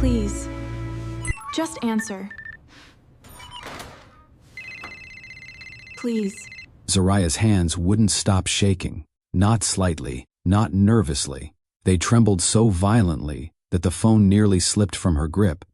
Please, just answer. Please. Zariah's hands wouldn't stop shaking, not slightly, not nervously. They trembled so violently that the phone nearly slipped from her grip.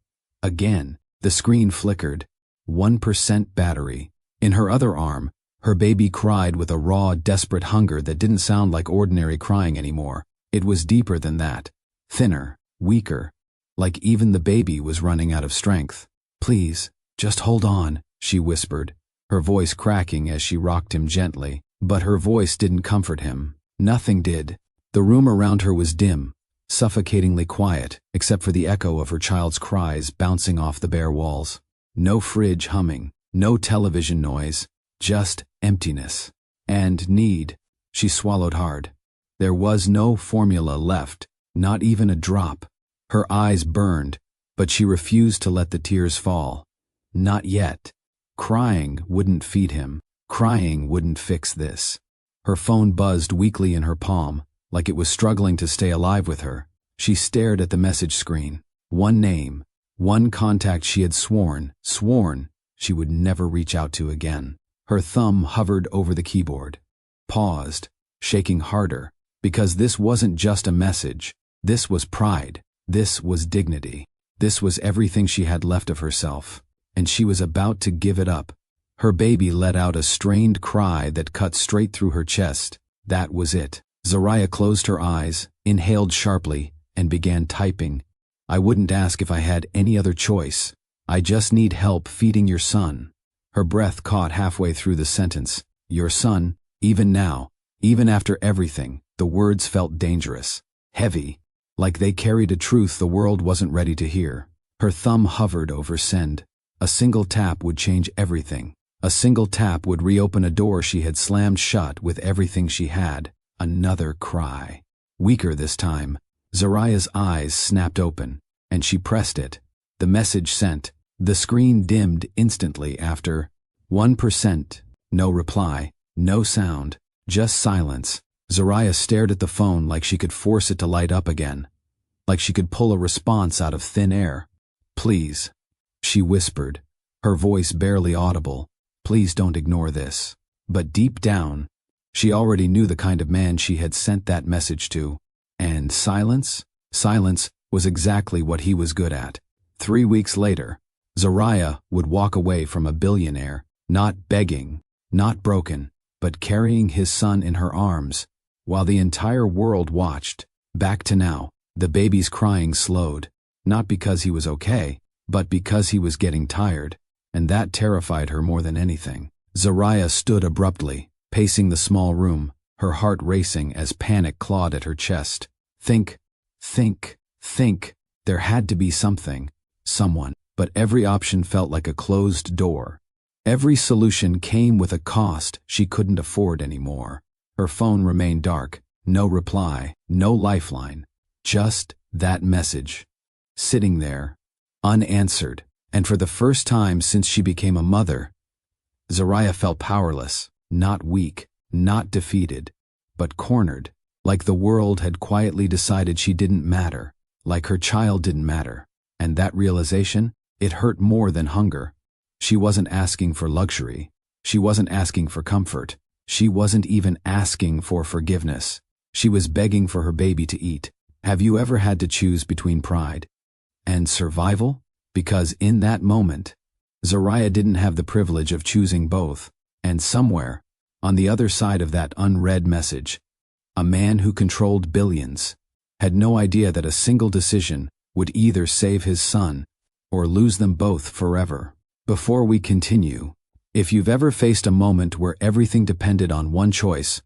Again, the screen flickered. 1% battery. In her other arm, her baby cried with a raw, desperate hunger that didn't sound like ordinary crying anymore. It was deeper than that. Thinner, weaker, like even the baby was running out of strength. Please, just hold on, she whispered, her voice cracking as she rocked him gently. But her voice didn't comfort him. Nothing did. The room around her was dim, suffocatingly quiet, except for the echo of her child's cries bouncing off the bare walls. No fridge humming, no television noise, just emptiness. And need. She swallowed hard. There was no formula left, not even a drop. Her eyes burned, but she refused to let the tears fall. Not yet. Crying wouldn't feed him. Crying wouldn't fix this. Her phone buzzed weakly in her palm, like it was struggling to stay alive with her. She stared at the message screen. One name, one contact she had sworn she would never reach out to again. Her thumb hovered over the keyboard. Paused, shaking harder, because this wasn't just a message. This was pride. This was dignity. This was everything she had left of herself, and she was about to give it up. Her baby let out a strained cry that cut straight through her chest. That was it. Zariah closed her eyes, inhaled sharply, and began typing. I wouldn't ask if I had any other choice. I just need help feeding your son. Her breath caught halfway through the sentence. Your son, even now, even after everything. The words felt dangerous, heavy, like they carried a truth the world wasn't ready to hear. Her thumb hovered over send. A single tap would change everything. A single tap would reopen a door she had slammed shut with everything she had. Another cry. Weaker this time. Zariah's eyes snapped open, and she pressed it. The message sent. The screen dimmed instantly after. 1%. No reply. No sound. Just silence. Zariah stared at the phone like she could force it to light up again. Like she could pull a response out of thin air. Please, she whispered, her voice barely audible. Please don't ignore this. But deep down, she already knew the kind of man she had sent that message to. And silence? Silence was exactly what he was good at. 3 weeks later, Zariah would walk away from a billionaire, not begging, not broken, but carrying his son in her arms, while the entire world watched. Back to now, the baby's crying slowed, not because he was okay, but because he was getting tired, and that terrified her more than anything. Zariah stood abruptly, pacing the small room, her heart racing as panic clawed at her chest. Think. There had to be something, someone, but every option felt like a closed door. Every solution came with a cost she couldn't afford anymore. Her phone remained dark, no reply, no lifeline, just that message. Sitting there, unanswered, and for the first time since she became a mother, Zariah felt powerless, not weak, not defeated, but cornered, like the world had quietly decided she didn't matter, like her child didn't matter. And that realization, it hurt more than hunger. She wasn't asking for luxury. She wasn't asking for comfort. She wasn't even asking for forgiveness. She was begging for her baby to eat. Have you ever had to choose between pride and survival? Because in that moment, Zariah didn't have the privilege of choosing both. And somewhere, on the other side of that unread message, a man who controlled billions had no idea that a single decision would either save his son or lose them both forever. Before we continue, if you've ever faced a moment where everything depended on one choice,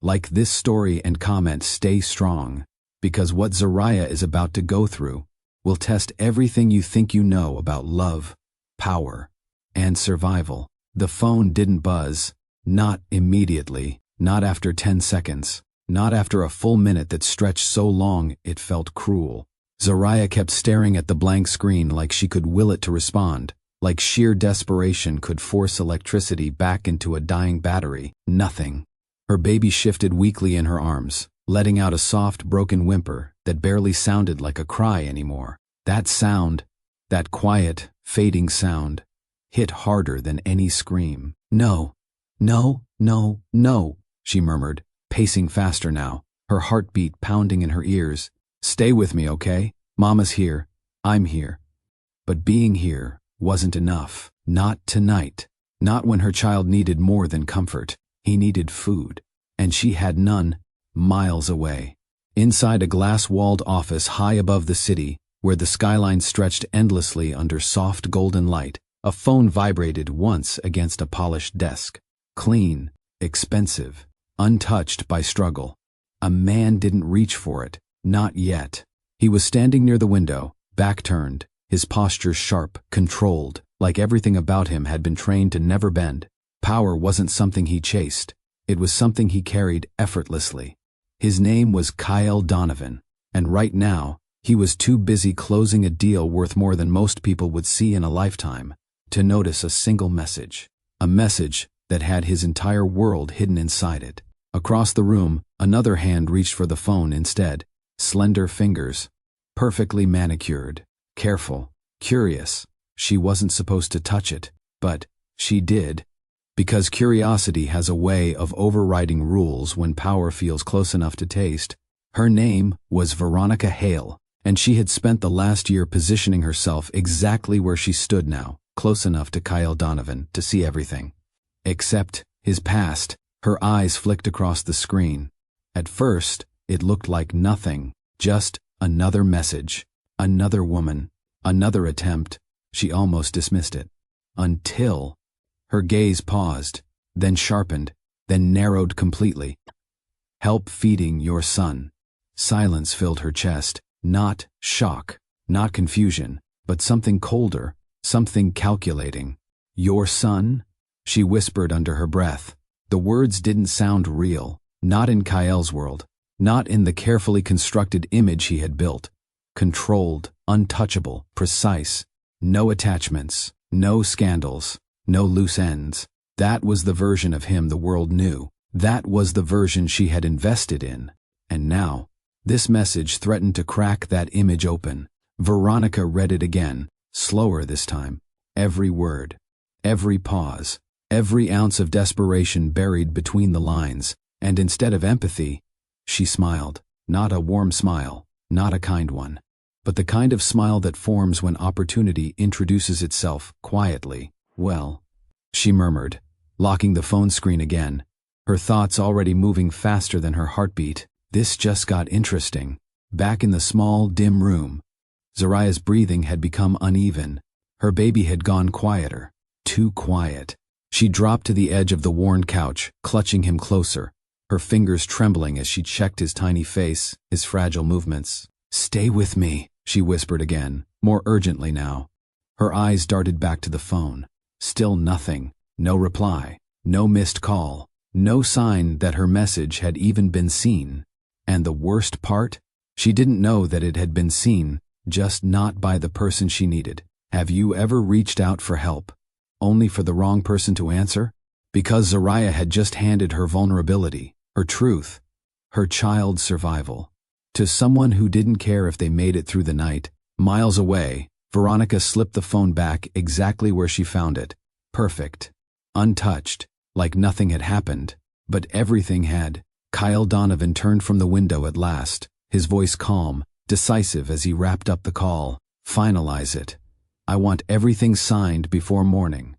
like this story and comment, stay strong, because what Zariah is about to go through will test everything you think you know about love, power, and survival. The phone didn't buzz, not immediately, not after 10 seconds, not after a full minute that stretched so long it felt cruel. Zariah kept staring at the blank screen like she could will it to respond, like sheer desperation could force electricity back into a dying battery. Nothing. Her baby shifted weakly in her arms, letting out a soft, broken whimper that barely sounded like a cry anymore. That sound, that quiet, fading sound, hit harder than any scream. No, no, no, no, she murmured, pacing faster now, her heartbeat pounding in her ears. Stay with me, okay? Mama's here. I'm here. But being here wasn't enough. Not tonight. Not when her child needed more than comfort. He needed food. And she had none, miles away. Inside a glass-walled office high above the city, where the skyline stretched endlessly under soft golden light, a phone vibrated once against a polished desk. Clean, expensive, untouched by struggle. A man didn't reach for it, not yet. He was standing near the window, back turned, his posture sharp, controlled, like everything about him had been trained to never bend. Power wasn't something he chased. It was something he carried effortlessly. His name was Kyle Donovan, and right now, he was too busy closing a deal worth more than most people would see in a lifetime to notice a single message. A message that had his entire world hidden inside it. Across the room, another hand reached for the phone instead. Slender fingers, perfectly manicured, careful, curious. She wasn't supposed to touch it, but she did. Because curiosity has a way of overriding rules when power feels close enough to taste. Her name was Veronica Hale, and she had spent the last year positioning herself exactly where she stood now, close enough to Kyle Donovan to see everything. Except his past. Her eyes flicked across the screen. At first, it looked like nothing, just another message, another woman, another attempt. She almost dismissed it. Until her gaze paused, then sharpened, then narrowed completely. Help feeding your son. Silence filled her chest, not shock, not confusion, but something colder, something calculating. Your son? She whispered under her breath. The words didn't sound real, not in Kyle's world, not in the carefully constructed image he had built. Controlled, untouchable, precise. No attachments, no scandals, no loose ends. That was the version of him the world knew. That was the version she had invested in. And now, this message threatened to crack that image open. Veronica read it again, slower this time. Every word, every pause, every ounce of desperation buried between the lines, and instead of empathy, she smiled. Not a warm smile, not a kind one, but the kind of smile that forms when opportunity introduces itself quietly. Well, she murmured, locking the phone screen again, her thoughts already moving faster than her heartbeat. This just got interesting. Back in the small, dim room, Zariah's breathing had become uneven. Her baby had gone quieter, too quiet. She dropped to the edge of the worn couch, clutching him closer, her fingers trembling as she checked his tiny face, his fragile movements. Stay with me, she whispered again, more urgently now. Her eyes darted back to the phone. Still nothing. No reply. No missed call. No sign that her message had even been seen. And the worst part? She didn't know that it had been seen, just not by the person she needed. Have you ever reached out for help, only for the wrong person to answer? Because Zariah had just handed her vulnerability, her truth, her child's survival, to someone who didn't care if they made it through the night. Miles away, Veronica slipped the phone back exactly where she found it. Perfect. Untouched, like nothing had happened. But everything had. Kyle Donovan turned from the window at last, his voice calm, decisive as he wrapped up the call. Finalize it. I want everything signed before morning.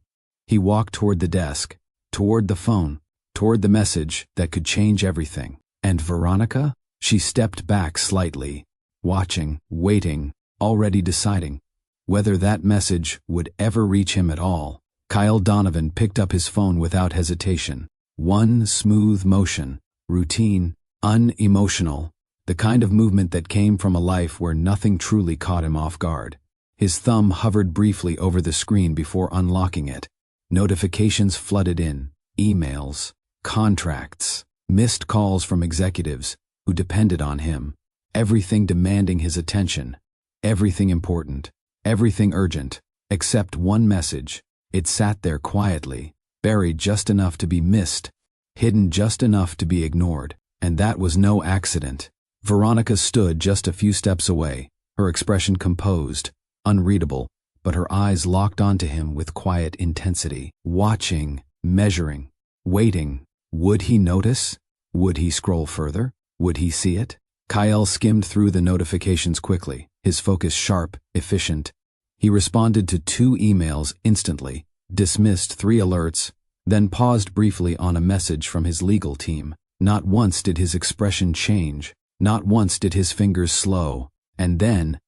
He walked toward the desk, toward the phone, toward the message that could change everything. And Veronica? She stepped back slightly, watching, waiting, already deciding whether that message would ever reach him at all. Kyle Donovan picked up his phone without hesitation. One smooth motion, routine, unemotional, the kind of movement that came from a life where nothing truly caught him off guard. His thumb hovered briefly over the screen before unlocking it. Notifications flooded in, emails, contracts, missed calls from executives who depended on him, everything demanding his attention, everything important, everything urgent, except one message. It sat there quietly, buried just enough to be missed, hidden just enough to be ignored, and that was no accident. Veronica stood just a few steps away, her expression composed, unreadable, but her eyes locked onto him with quiet intensity, watching, measuring, waiting. Would he notice? Would he scroll further? Would he see it? Kyle skimmed through the notifications quickly, his focus sharp, efficient. He responded to 2 emails instantly, dismissed 3 alerts, then paused briefly on a message from his legal team. Not once did his expression change. Not once did his fingers slow. And then,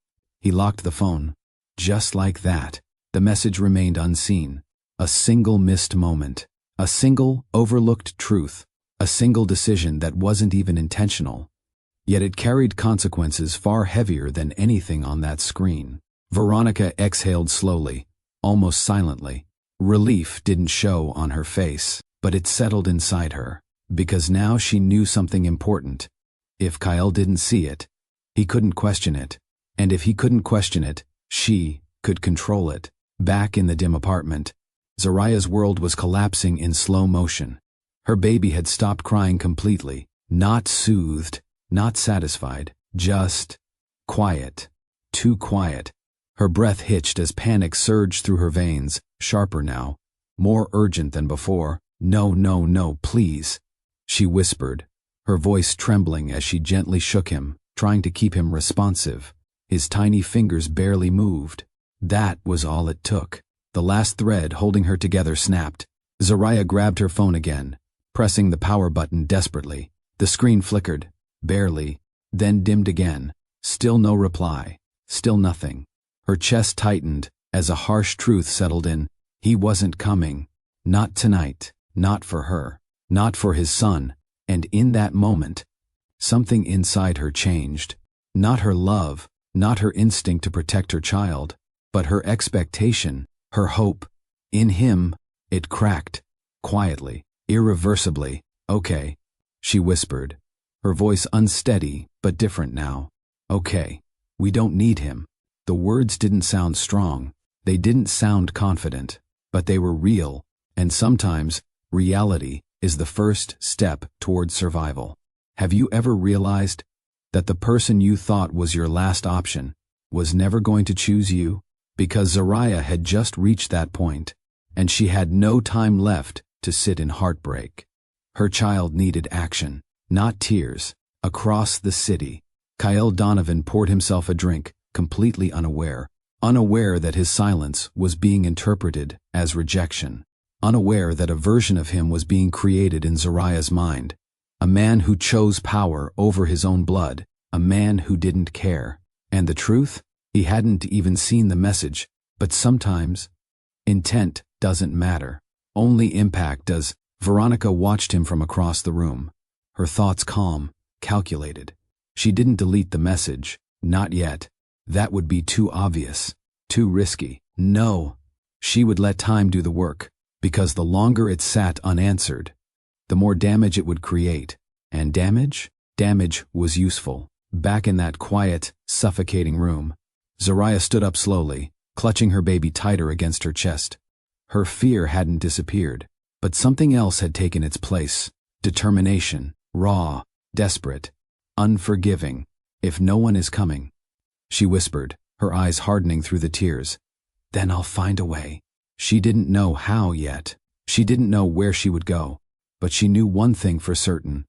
he locked the phone. Just like that, the message remained unseen. A single missed moment. A single overlooked truth. A single decision that wasn't even intentional. Yet it carried consequences far heavier than anything on that screen. Veronica exhaled slowly, almost silently. Relief didn't show on her face, but it settled inside her, because now she knew something important. If Kyle didn't see it, he couldn't question it. And if he couldn't question it, she could control it. Back in the dim apartment, Zariah's world was collapsing in slow motion. Her baby had stopped crying completely, not soothed, not satisfied, just quiet. Too quiet. Her breath hitched as panic surged through her veins, sharper now, more urgent than before. No, no, no, please, she whispered, her voice trembling as she gently shook him, trying to keep him responsive. His tiny fingers barely moved. That was all it took. The last thread holding her together snapped. Zariah grabbed her phone again, pressing the power button desperately. The screen flickered, barely, then dimmed again. Still no reply. Still nothing. Her chest tightened as a harsh truth settled in. He wasn't coming. Not tonight. Not for her. Not for his son. And in that moment, something inside her changed. Not her love, not her instinct to protect her child, but her expectation, her hope. In him, it cracked. Quietly, irreversibly. Okay, she whispered, her voice unsteady but different now. Okay, we don't need him. The words didn't sound strong. They didn't sound confident, but they were real, and sometimes reality is the first step toward survival. Have you ever realized that the person you thought was your last option was never going to choose you? Because Zariah had just reached that point, and she had no time left to sit in heartbreak. Her child needed action, not tears. Across the city, Kyle Donovan poured himself a drink, completely unaware that his silence was being interpreted as rejection, unaware that a version of him was being created in Zariah's mind, a man who chose power over his own blood, a man who didn't care. And the truth? He hadn't even seen the message, but sometimes intent doesn't matter. Only impact does. Veronica watched him from across the room, her thoughts calm, calculated. She didn't delete the message, not yet. That would be too obvious, too risky. No, she would let time do the work, because the longer it sat unanswered, the more damage it would create. And damage? Damage was useful. Back in that quiet, suffocating room, Zariah stood up slowly, clutching her baby tighter against her chest. Her fear hadn't disappeared, but something else had taken its place. Determination, raw, desperate, unforgiving. If no one is coming, she whispered, her eyes hardening through the tears, then I'll find a way. She didn't know how yet. She didn't know where she would go, but she knew one thing for certain.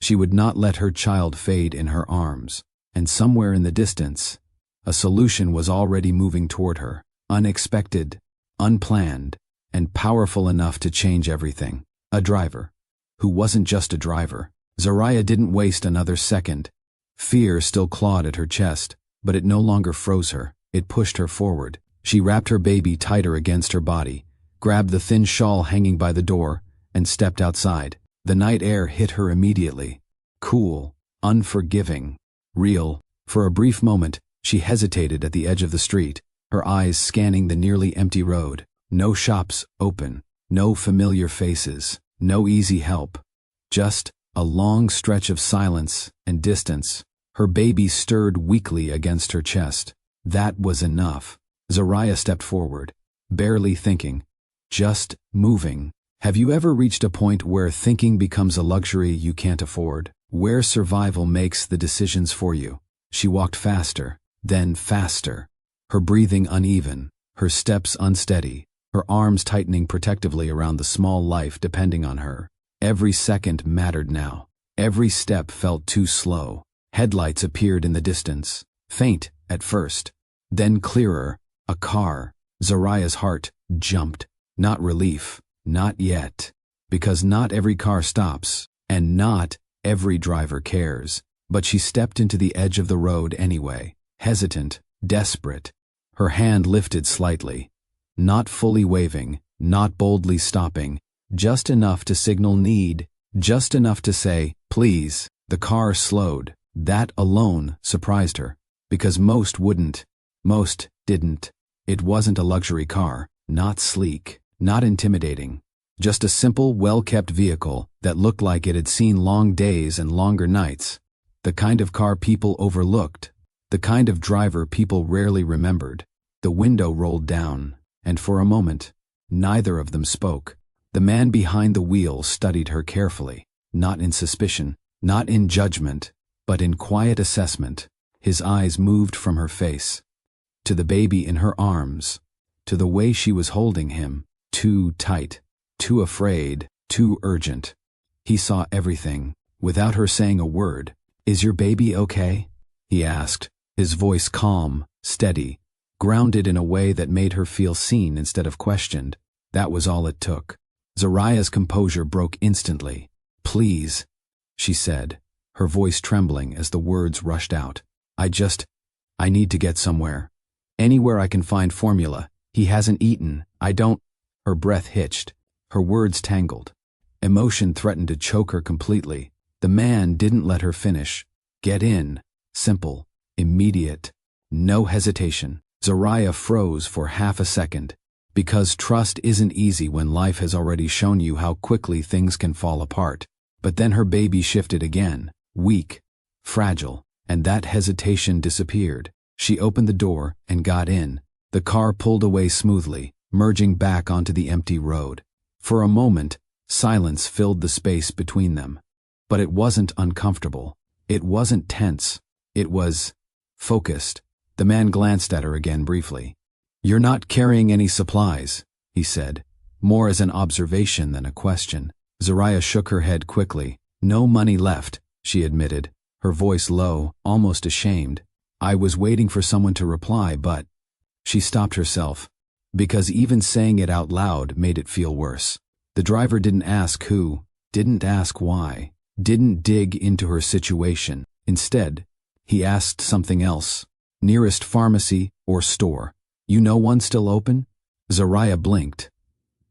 She would not let her child fade in her arms, and somewhere in the distance, a solution was already moving toward her, unexpected, unplanned, and powerful enough to change everything. A driver, who wasn't just a driver. Zariah didn't waste another second. Fear still clawed at her chest, but it no longer froze her. It pushed her forward. She wrapped her baby tighter against her body, grabbed the thin shawl hanging by the door, and stepped outside. The night air hit her immediately. Cool, unforgiving, real. For a brief moment, she hesitated at the edge of the street, her eyes scanning the nearly empty road. No shops open, no familiar faces, no easy help. Just a long stretch of silence and distance. Her baby stirred weakly against her chest. That was enough. Zariah stepped forward, barely thinking, just moving. Have you ever reached a point where thinking becomes a luxury you can't afford? Where survival makes the decisions for you? She walked faster, then faster. Her breathing uneven, her steps unsteady, her arms tightening protectively around the small life depending on her. Every second mattered now. Every step felt too slow. Headlights appeared in the distance, faint at first, then clearer. A car. Zariah's heart jumped. Not relief, not yet. Because not every car stops, and not every driver cares. But she stepped into the edge of the road anyway, hesitant, desperate. Her hand lifted slightly, not fully waving, not boldly stopping, just enough to signal need, just enough to say, please. The car slowed. That alone surprised her, because most wouldn't. Most didn't. It wasn't a luxury car, not sleek, not intimidating. Just a simple, well-kept vehicle that looked like it had seen long days and longer nights. The kind of car people overlooked. The kind of driver people rarely remembered. The window rolled down, and for a moment, neither of them spoke. The man behind the wheel studied her carefully, not in suspicion, not in judgment, but in quiet assessment. His eyes moved from her face, to the baby in her arms, to the way she was holding him, too tight, too afraid, too urgent. He saw everything, without her saying a word. Is your baby okay? He asked, his voice calm, steady, grounded in a way that made her feel seen instead of questioned. That was all it took. Zariah's composure broke instantly. Please, she said, her voice trembling as the words rushed out. I need to get somewhere. Anywhere I can find formula. He hasn't eaten. I don't. Her breath hitched. Her words tangled. Emotion threatened to choke her completely. The man didn't let her finish. Get in. Simple. Immediate. No hesitation. Zariah froze for half a second. Because trust isn't easy when life has already shown you how quickly things can fall apart. But then her baby shifted again. Weak. Fragile. And that hesitation disappeared. She opened the door and got in. The car pulled away smoothly, merging back onto the empty road. For a moment, silence filled the space between them. But it wasn't uncomfortable. It wasn't tense. It was focused. The man glanced at her again briefly. You're not carrying any supplies, he said, more as an observation than a question. Zariah shook her head quickly. No money left, she admitted, her voice low, almost ashamed. I was waiting for someone to reply, but she stopped herself, because even saying it out loud made it feel worse. The driver didn't ask who, didn't ask why, didn't dig into her situation. Instead, he asked something else. Nearest pharmacy or store. You know one still open? Zariah blinked,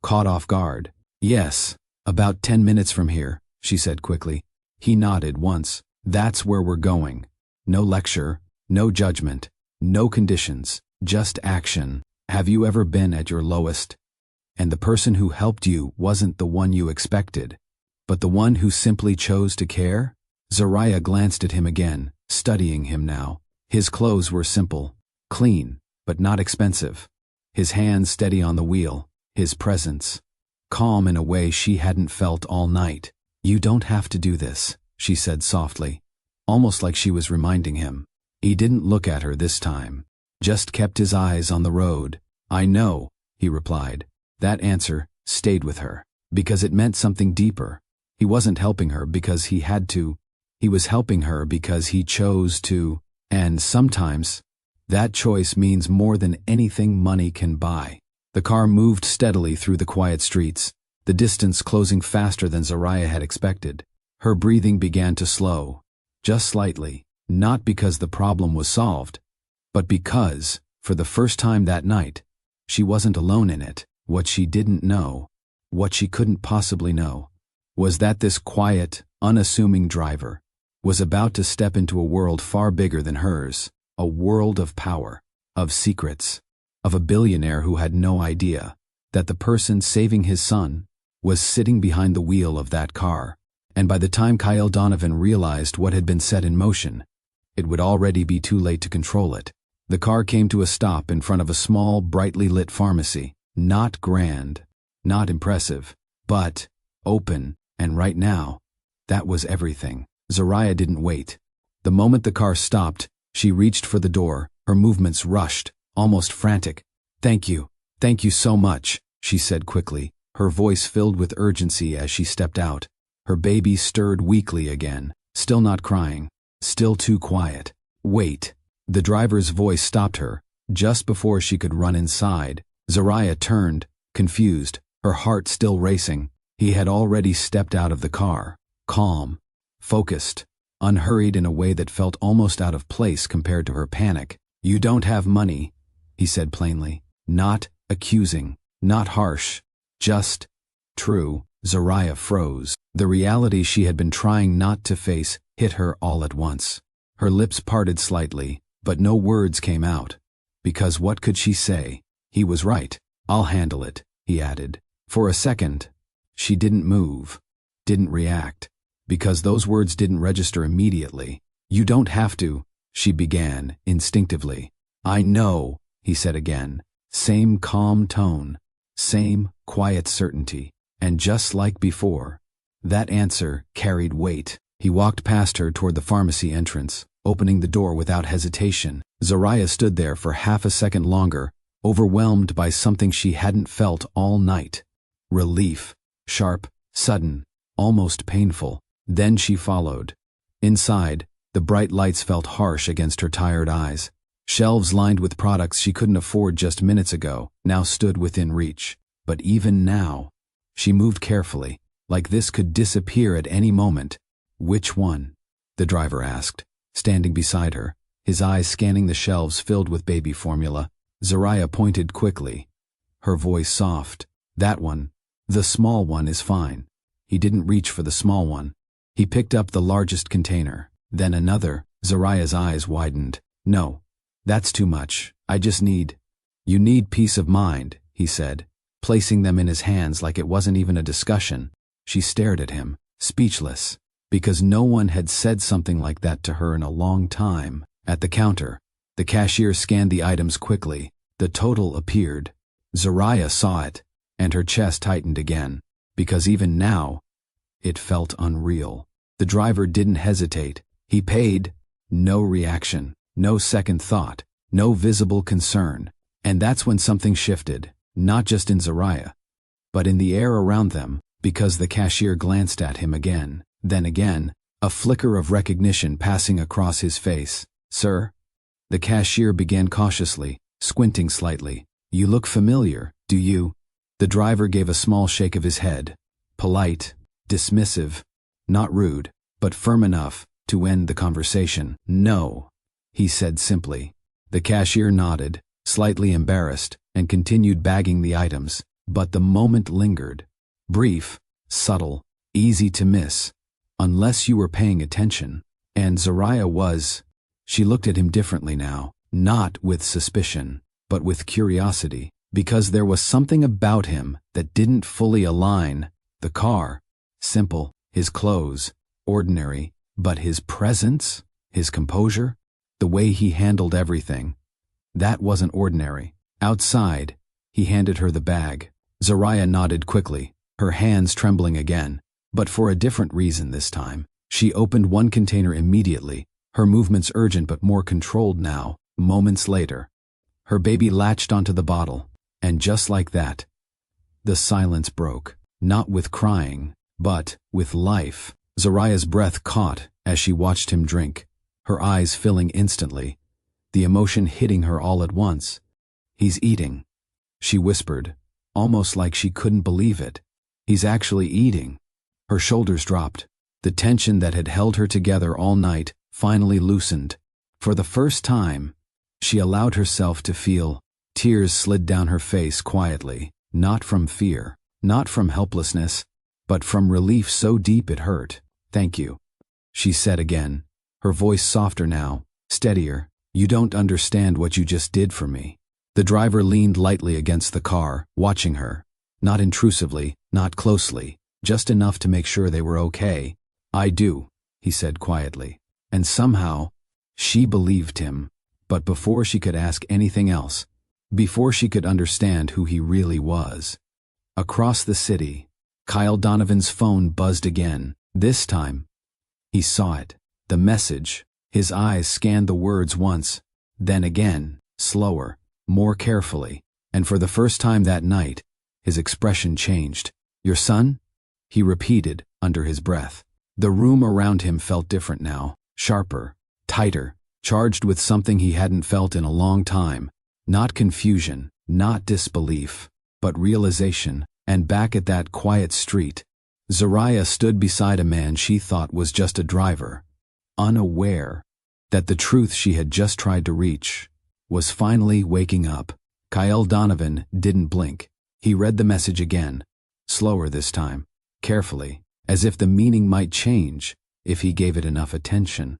caught off guard. Yes, about 10 minutes from here, she said quickly. He nodded once. That's where we're going. No lecture, no judgment, no conditions, just action. Have you ever been at your lowest? And the person who helped you wasn't the one you expected, but the one who simply chose to care? Zariah glanced at him again, studying him now. His clothes were simple, clean, but not expensive. His hands steady on the wheel, his presence calm in a way she hadn't felt all night. You don't have to do this, she said softly, almost like she was reminding him. He didn't look at her this time, just kept his eyes on the road. I know, he replied. That answer stayed with her, because it meant something deeper. He wasn't helping her because he had to. He was helping her because he chose to, and sometimes that choice means more than anything money can buy. The car moved steadily through the quiet streets, the distance closing faster than Zariah had expected. Her breathing began to slow, just slightly, not because the problem was solved, but because, for the first time that night, she wasn't alone in it. What she didn't know, what she couldn't possibly know, was that this quiet, unassuming driver was about to step into a world far bigger than hers, a world of power, of secrets, of a billionaire who had no idea that the person saving his son was sitting behind the wheel of that car. And by the time Kyle Donovan realized what had been set in motion, it would already be too late to control it. The car came to a stop in front of a small, brightly lit pharmacy. Not grand, not impressive, but open, and right now, that was everything. Zariah didn't wait. The moment the car stopped, she reached for the door, Her movements rushed, almost frantic. Thank you so much, she said quickly, her voice filled with urgency as she stepped out. Her baby stirred weakly again, still not crying, still too quiet. Wait. The driver's voice stopped her, just before she could run inside. Zariah turned, confused, her heart still racing. He had already stepped out of the car, calm, focused, unhurried in a way that felt almost out of place compared to her panic. You don't have money, he said plainly, not accusing, not harsh, just true. Zariah froze. The reality she had been trying not to face hit her all at once. Her lips parted slightly, but no words came out. Because what could she say? He was right. I'll handle it, he added. For a second, she didn't move, didn't react, because those words didn't register immediately. You don't have to, she began, instinctively. I know, he said again. Same calm tone, same quiet certainty. And just like before, that answer carried weight. He walked past her toward the pharmacy entrance, opening the door without hesitation. Zariah stood there for half a second longer, overwhelmed by something she hadn't felt all night. Relief, sharp, sudden, almost painful. Then she followed. Inside, the bright lights felt harsh against her tired eyes. Shelves lined with products she couldn't afford just minutes ago now stood within reach. But even now, she moved carefully, like this could disappear at any moment. Which one? The driver asked, standing beside her, his eyes scanning the shelves filled with baby formula. Zariah pointed quickly, her voice soft. That one. The small one is fine. He didn't reach for the small one. He picked up the largest container, then another. Zariah's eyes widened. No, that's too much. I just need. You need peace of mind, he said, placing them in his hands like it wasn't even a discussion. She stared at him, speechless, because no one had said something like that to her in a long time. At the counter, the cashier scanned the items quickly. The total appeared. Zariah saw it, and her chest tightened again, because even now, it felt unreal. The driver didn't hesitate. He paid. No reaction, no second thought, no visible concern. And that's when something shifted. Not just in Zariah, but in the air around them, because the cashier glanced at him again, then again, a flicker of recognition passing across his face. Sir? The cashier began cautiously, squinting slightly. You look familiar, do you? The driver gave a small shake of his head, polite, dismissive, not rude, but firm enough to end the conversation. No, he said simply. The cashier nodded, slightly embarrassed, and continued bagging the items, but the moment lingered. Brief, subtle, easy to miss, unless you were paying attention. And Zariah was. She looked at him differently now, not with suspicion, but with curiosity, because there was something about him that didn't fully align. The car, simple, his clothes, ordinary, but his presence, his composure, the way he handled everything, that wasn't ordinary. Outside, he handed her the bag. Zariah nodded quickly, her hands trembling again, but for a different reason this time. She opened one container immediately, her movements urgent but more controlled now. Moments later, her baby latched onto the bottle, and just like that, the silence broke, not with crying, but with life. Zariah's breath caught as she watched him drink, her eyes filling instantly, the emotion hitting her all at once. He's eating, she whispered, almost like she couldn't believe it. He's actually eating. Her shoulders dropped. The tension that had held her together all night finally loosened. For the first time, she allowed herself to feel. Tears slid down her face quietly, not from fear, not from helplessness, but from relief so deep it hurt. Thank you, she said again, her voice softer now, steadier. You don't understand what you just did for me. The driver leaned lightly against the car, watching her, not intrusively, not closely, just enough to make sure they were okay. I do, he said quietly, and somehow, she believed him. But before she could ask anything else, before she could understand who he really was. Across the city, Kyle Donovan's phone buzzed again. This time, he saw it, the message. His eyes scanned the words once, Then again, slower, more carefully, and for the first time that night, his expression changed. "Your son?" he repeated under his breath. The room around him felt different now, sharper, tighter, charged with something he hadn't felt in a long time. Not confusion, not disbelief, but realization. And back at that quiet street, Zariah stood beside a man she thought was just a driver, unaware that the truth she had just tried to reach was finally waking up. Kyle Donovan didn't blink. He read the message again, slower this time, carefully, as if the meaning might change if he gave it enough attention.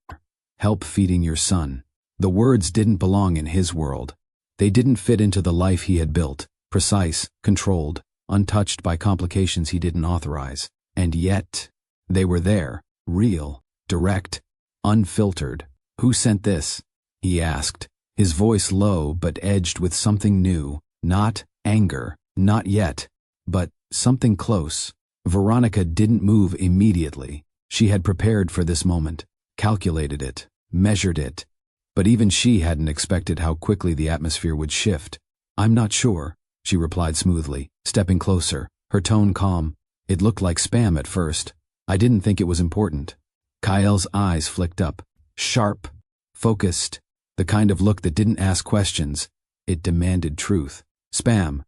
"Help feeding your son." The words didn't belong in his world. They didn't fit into the life he had built, precise, controlled, untouched by complications he didn't authorize. And yet, they were there, real, direct, unfiltered. "Who sent this?" he asked, his voice low but edged with something new, not anger, not yet, but something close. Veronica didn't move immediately. She had prepared for this moment, calculated it, measured it, but even she hadn't expected how quickly the atmosphere would shift. "I'm not sure," she replied smoothly, stepping closer, her tone calm. "It looked like spam at first. I didn't think it was important." Kyle's eyes flicked up, sharp, focused, the kind of look that didn't ask questions. It demanded truth. "Spam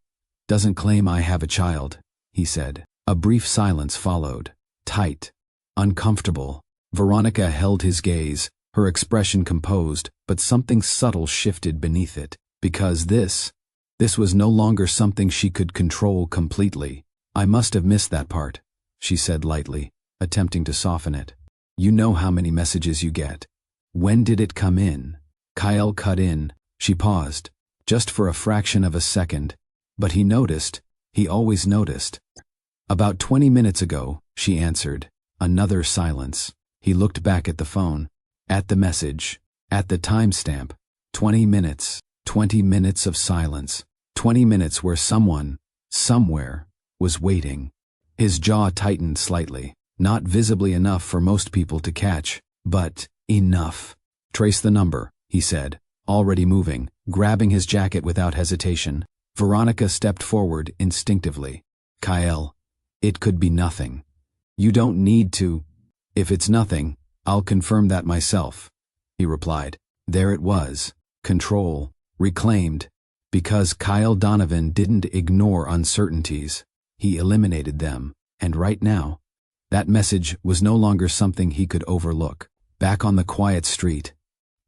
doesn't claim I have a child," he said. A brief silence followed, tight, uncomfortable. Veronica held his gaze, her expression composed, but something subtle shifted beneath it, because this was no longer something she could control completely. "I must have missed that part," she said lightly, attempting to soften it. "You know how many messages you get. When did it come in?" Kyle cut in. She paused, just for a fraction of a second, but he noticed. He always noticed. "About 20 minutes ago," she answered. Another silence. He looked back at the phone, at the message, at the timestamp. 20 minutes. 20 minutes of silence. 20 minutes where someone, somewhere, was waiting. His jaw tightened slightly, not visibly enough for most people to catch, but enough. "Trace the number," he said, already moving, grabbing his jacket without hesitation. Veronica stepped forward instinctively. "Kyle, it could be nothing. You don't need to." "If it's nothing, I'll confirm that myself," he replied. There it was, control, reclaimed. Because Kyle Donovan didn't ignore uncertainties, he eliminated them, and right now, that message was no longer something he could overlook. Back on the quiet street,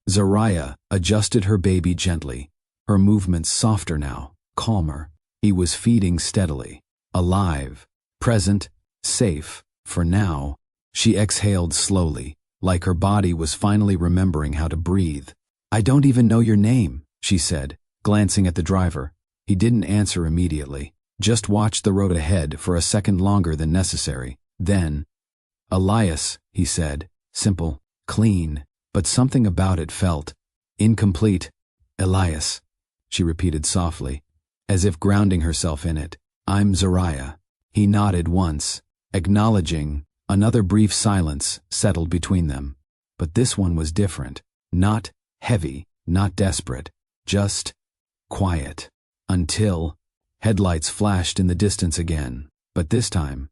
Zariah adjusted her baby gently, her movements softer now, calmer. He was feeding steadily, alive, present, safe, for now. She exhaled slowly, like her body was finally remembering how to breathe. "I don't even know your name," she said, glancing at the driver. He didn't answer immediately, just watched the road ahead for a second longer than necessary. Then, "Elias," he said, simple, clean, but something about it felt incomplete. "Elias," she repeated softly, as if grounding herself in it. "I'm Zariah." He nodded once, acknowledging. Another brief silence settled between them. But this one was different. Not heavy, not desperate, just quiet. Until headlights flashed in the distance again. But this time,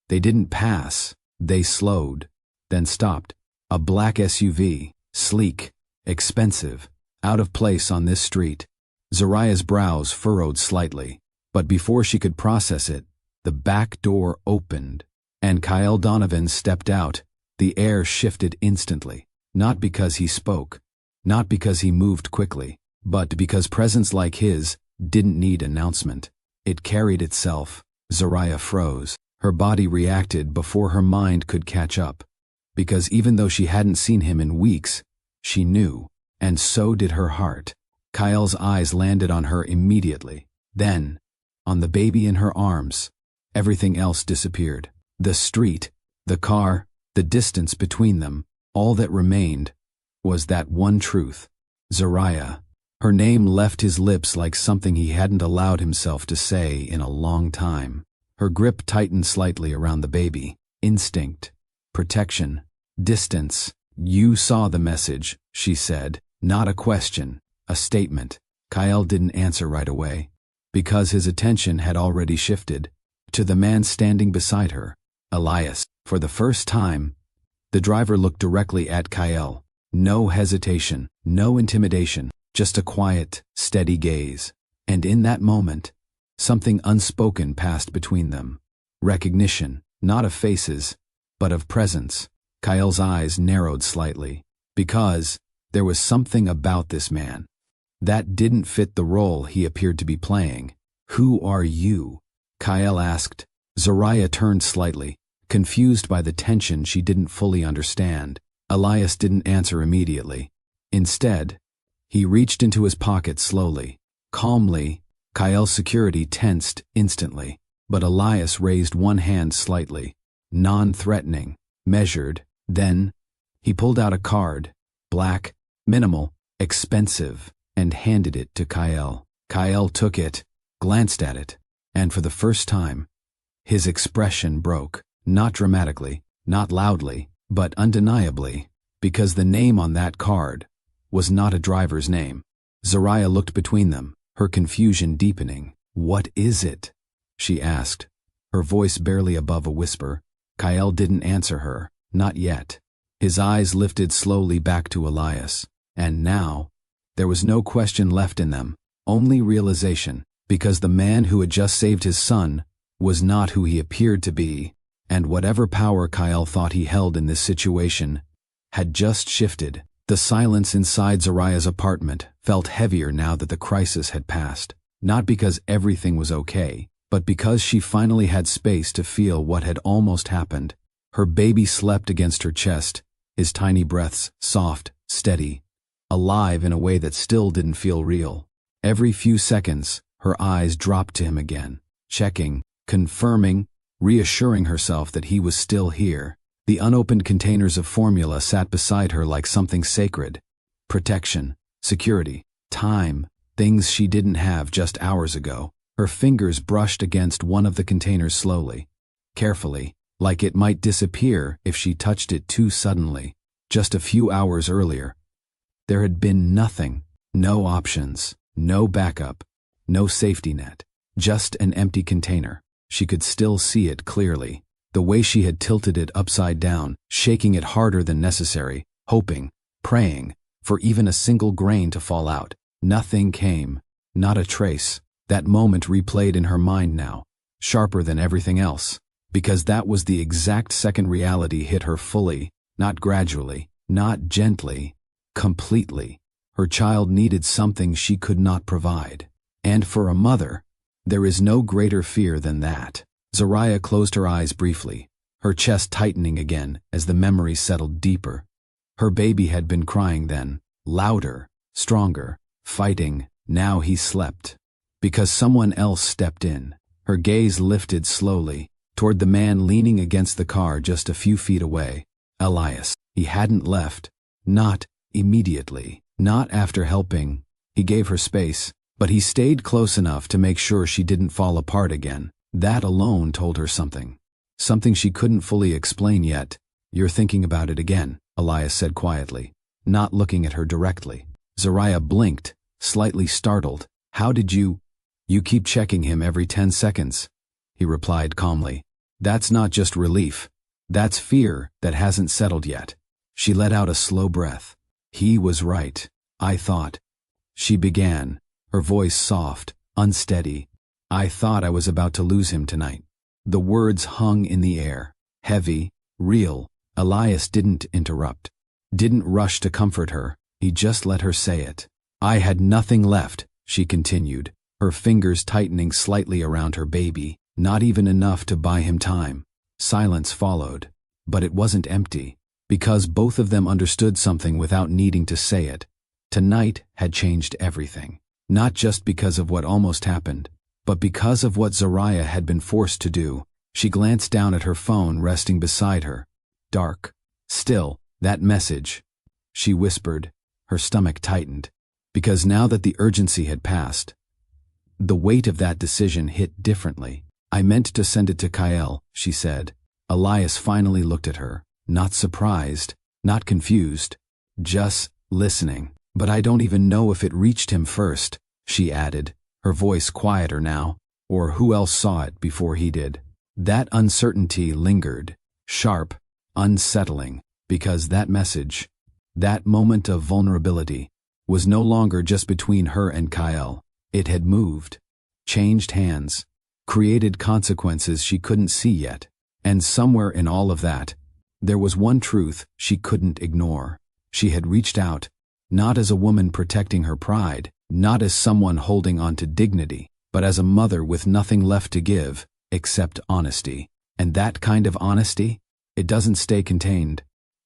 they didn't pass. They slowed, then stopped. A black SUV, sleek, expensive, out of place on this street. Zariah's brows furrowed slightly, but before she could process it, the back door opened, and Kyle Donovan stepped out. The air shifted instantly, not because he spoke, not because he moved quickly, but because presence like his didn't need announcement. It carried itself. Zariah froze. Her body reacted before her mind could catch up. Because even though she hadn't seen him in weeks, she knew, and so did her heart. Kyle's eyes landed on her immediately. Then, on the baby in her arms, everything else disappeared. The street, the car, the distance between them, all that remained was that one truth. Zariah. Her name left his lips like something he hadn't allowed himself to say in a long time. Her grip tightened slightly around the baby. Instinct. Protection. Distance. "You saw the message," she said, not a question. A statement. Kyle didn't answer right away, because his attention had already shifted to the man standing beside her, Elias. For the first time, the driver looked directly at Kyle. No hesitation, no intimidation, just a quiet, steady gaze. And in that moment, something unspoken passed between them. Recognition, not of faces, but of presence. Kyle's eyes narrowed slightly, because there was something about this man that didn't fit the role he appeared to be playing. "Who are you?" Kyle asked. Zariah turned slightly, confused by the tension she didn't fully understand. Elias didn't answer immediately. Instead, he reached into his pocket slowly. Calmly, Kyle's security tensed instantly, but Elias raised one hand slightly, non-threatening, measured. Then, he pulled out a card, black, minimal, expensive, and handed it to Kyle. Kyle took it, glanced at it, and for the first time, his expression broke, not dramatically, not loudly, but undeniably, because the name on that card was not a driver's name. Zariah looked between them, her confusion deepening. "What is it?" she asked, her voice barely above a whisper. Kyle didn't answer her, not yet. His eyes lifted slowly back to Elias, and now, there was no question left in them, only realization, because the man who had just saved his son was not who he appeared to be, and whatever power Kyle thought he held in this situation had just shifted. The silence inside Zariah's apartment felt heavier now that the crisis had passed, not because everything was okay, but because she finally had space to feel what had almost happened. Her baby slept against her chest, his tiny breaths soft, steady, alive in a way that still didn't feel real. Every few seconds, her eyes dropped to him again, checking, confirming, reassuring herself that he was still here. The unopened containers of formula sat beside her like something sacred. Protection, security, time, things she didn't have just hours ago. Her fingers brushed against one of the containers slowly, carefully, like it might disappear if she touched it too suddenly. Just a few hours earlier, there had been nothing, no options, no backup, no safety net, just an empty container. She could still see it clearly, the way she had tilted it upside down, shaking it harder than necessary, hoping, praying, for even a single grain to fall out. Nothing came, not a trace. That moment replayed in her mind now, sharper than everything else, because that was the exact second reality hit her fully, not gradually, not gently, completely. Her child needed something she could not provide. And for a mother, there is no greater fear than that. Zariah closed her eyes briefly, her chest tightening again as the memory settled deeper. Her baby had been crying then, louder, stronger, fighting. Now he slept. Because someone else stepped in. Her gaze lifted slowly, toward the man leaning against the car just a few feet away. Elias. He hadn't left. Not immediately. Not after helping. He gave her space, but he stayed close enough to make sure she didn't fall apart again. That alone told her something. Something she couldn't fully explain yet. "You're thinking about it again," Elias said quietly, not looking at her directly. Zariah blinked, slightly startled. "How did you keep checking him every 10 seconds?" He replied calmly. "That's not just relief. That's fear that hasn't settled yet." She let out a slow breath. "He was right, I thought." She began, her voice soft, unsteady. "I thought I was about to lose him tonight." The words hung in the air, heavy, real. Elias didn't interrupt, didn't rush to comfort her. He just let her say it. "I had nothing left," she continued, her fingers tightening slightly around her baby, not even enough to buy him time. Silence followed, but it wasn't empty, because both of them understood something without needing to say it. Tonight had changed everything, not just because of what almost happened, but because of what Zariah had been forced to do. She glanced down at her phone resting beside her. Dark. Still, that message. She whispered, her stomach tightened, because now that the urgency had passed, the weight of that decision hit differently. "I meant to send it to Kyle," she said. Elias finally looked at her, not surprised, not confused, just listening. But I don't even know if it reached him first, she added, her voice quieter now, or who else saw it before he did. That uncertainty lingered, sharp, unsettling, because that message, that moment of vulnerability, was no longer just between her and Kyle. It had moved, changed hands, created consequences she couldn't see yet. And somewhere in all of that, there was one truth she couldn't ignore. She had reached out, not as a woman protecting her pride, not as someone holding on to dignity, but as a mother with nothing left to give, except honesty. And that kind of honesty, it doesn't stay contained.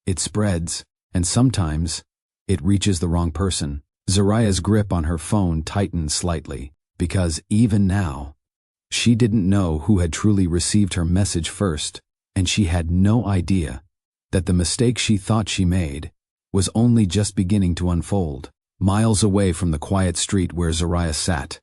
It spreads, and sometimes, it reaches the wrong person. Zariah's grip on her phone tightened slightly, because even now, she didn't know who had truly received her message first, and she had no idea that the mistake she thought she made was only just beginning to unfold. Miles away from the quiet street where Zariah sat,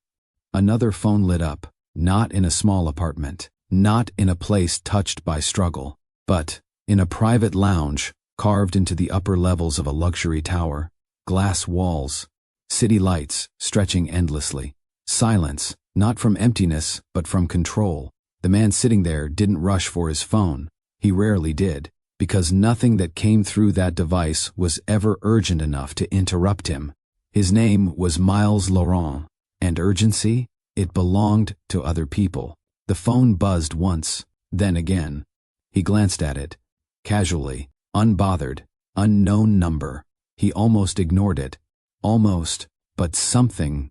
another phone lit up, not in a small apartment, not in a place touched by struggle, but in a private lounge carved into the upper levels of a luxury tower. Glass walls, city lights stretching endlessly, silence, not from emptiness but from control. The man sitting there didn't rush for his phone. He rarely did, because nothing that came through that device was ever urgent enough to interrupt him. His name was Miles Laurent, and urgency, it belonged to other people. The phone buzzed once, then again. He glanced at it, casually, unbothered, unknown number. He almost ignored it. Almost, but something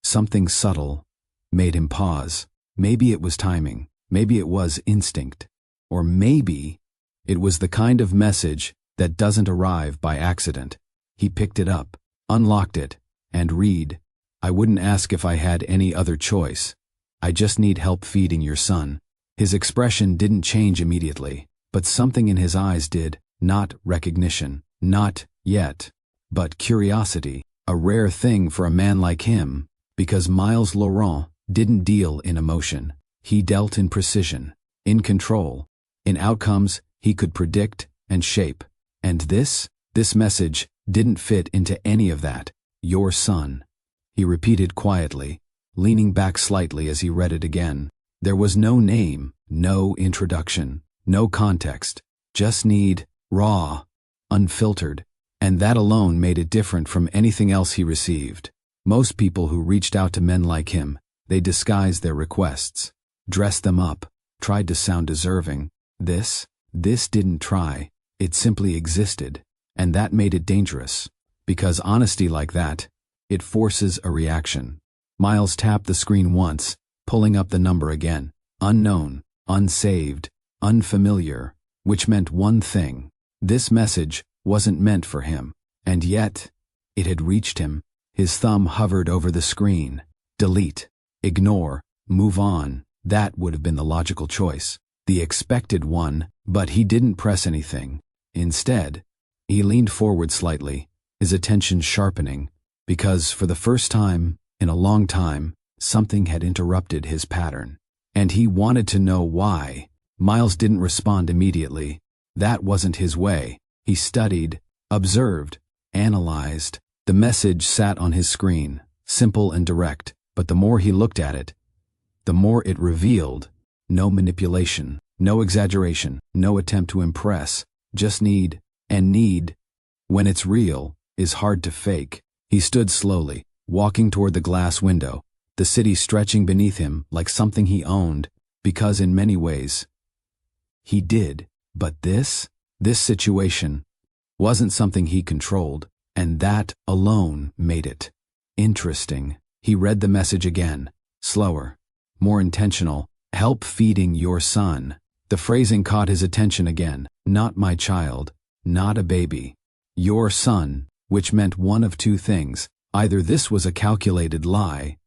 subtle, made him pause. Maybe it was timing, maybe it was instinct, or maybe it was the kind of message that doesn't arrive by accident. He picked it up, unlocked it, and read, "I wouldn't ask if I had any other choice. I just need help feeding your son." His expression didn't change immediately, but something in his eyes did. Not recognition, not yet, but curiosity, a rare thing for a man like him, because Miles Laurent didn't deal in emotion. He dealt in precision, in control, in outcomes he could predict and shape. And this message didn't fit into any of that. "Your son," he repeated quietly, leaning back slightly as he read it again. There was no name, no introduction, no context, just need, raw, unfiltered, and that alone made it different from anything else he received. Most people who reached out to men like him, they disguised their requests, dressed them up, tried to sound deserving. This didn't try, it simply existed, and that made it dangerous, because honesty like that, it forces a reaction. Miles tapped the screen once, pulling up the number again. Unknown, unsaved, unfamiliar, which meant one thing. This message wasn't meant for him, and yet, it had reached him. His thumb hovered over the screen. Delete, ignore, move on. That would have been the logical choice, the expected one, but he didn't press anything. Instead, he leaned forward slightly, his attention sharpening, because for the first time in a long time, something had interrupted his pattern. And he wanted to know why. Miles didn't respond immediately. That wasn't his way. He studied, observed, analyzed. The message sat on his screen, simple and direct, but the more he looked at it, the more it revealed. No manipulation, no exaggeration, no attempt to impress, just need, and need, when it's real, is hard to fake. He stood slowly, walking toward the glass window, the city stretching beneath him like something he owned, because in many ways, he did. But this situation, wasn't something he controlled, and that alone made it interesting. He read the message again, slower, more intentional. "Help feeding your son." The phrasing caught his attention again. Not my child, not a baby. Your son, which meant one of two things. Either this was a calculated lie,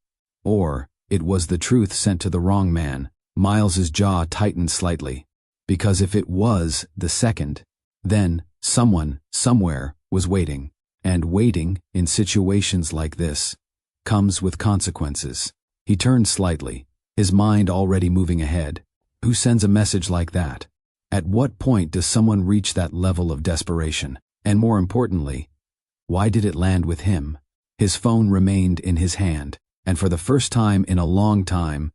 or it was the truth sent to the wrong man. Miles's jaw tightened slightly, because if it was the second, then someone, somewhere, was waiting. And waiting, in situations like this, comes with consequences. He turned slightly, his mind already moving ahead. Who sends a message like that? At what point does someone reach that level of desperation? And more importantly, Why did it land with him? His phone remained in his hand, and for the first time in a long time,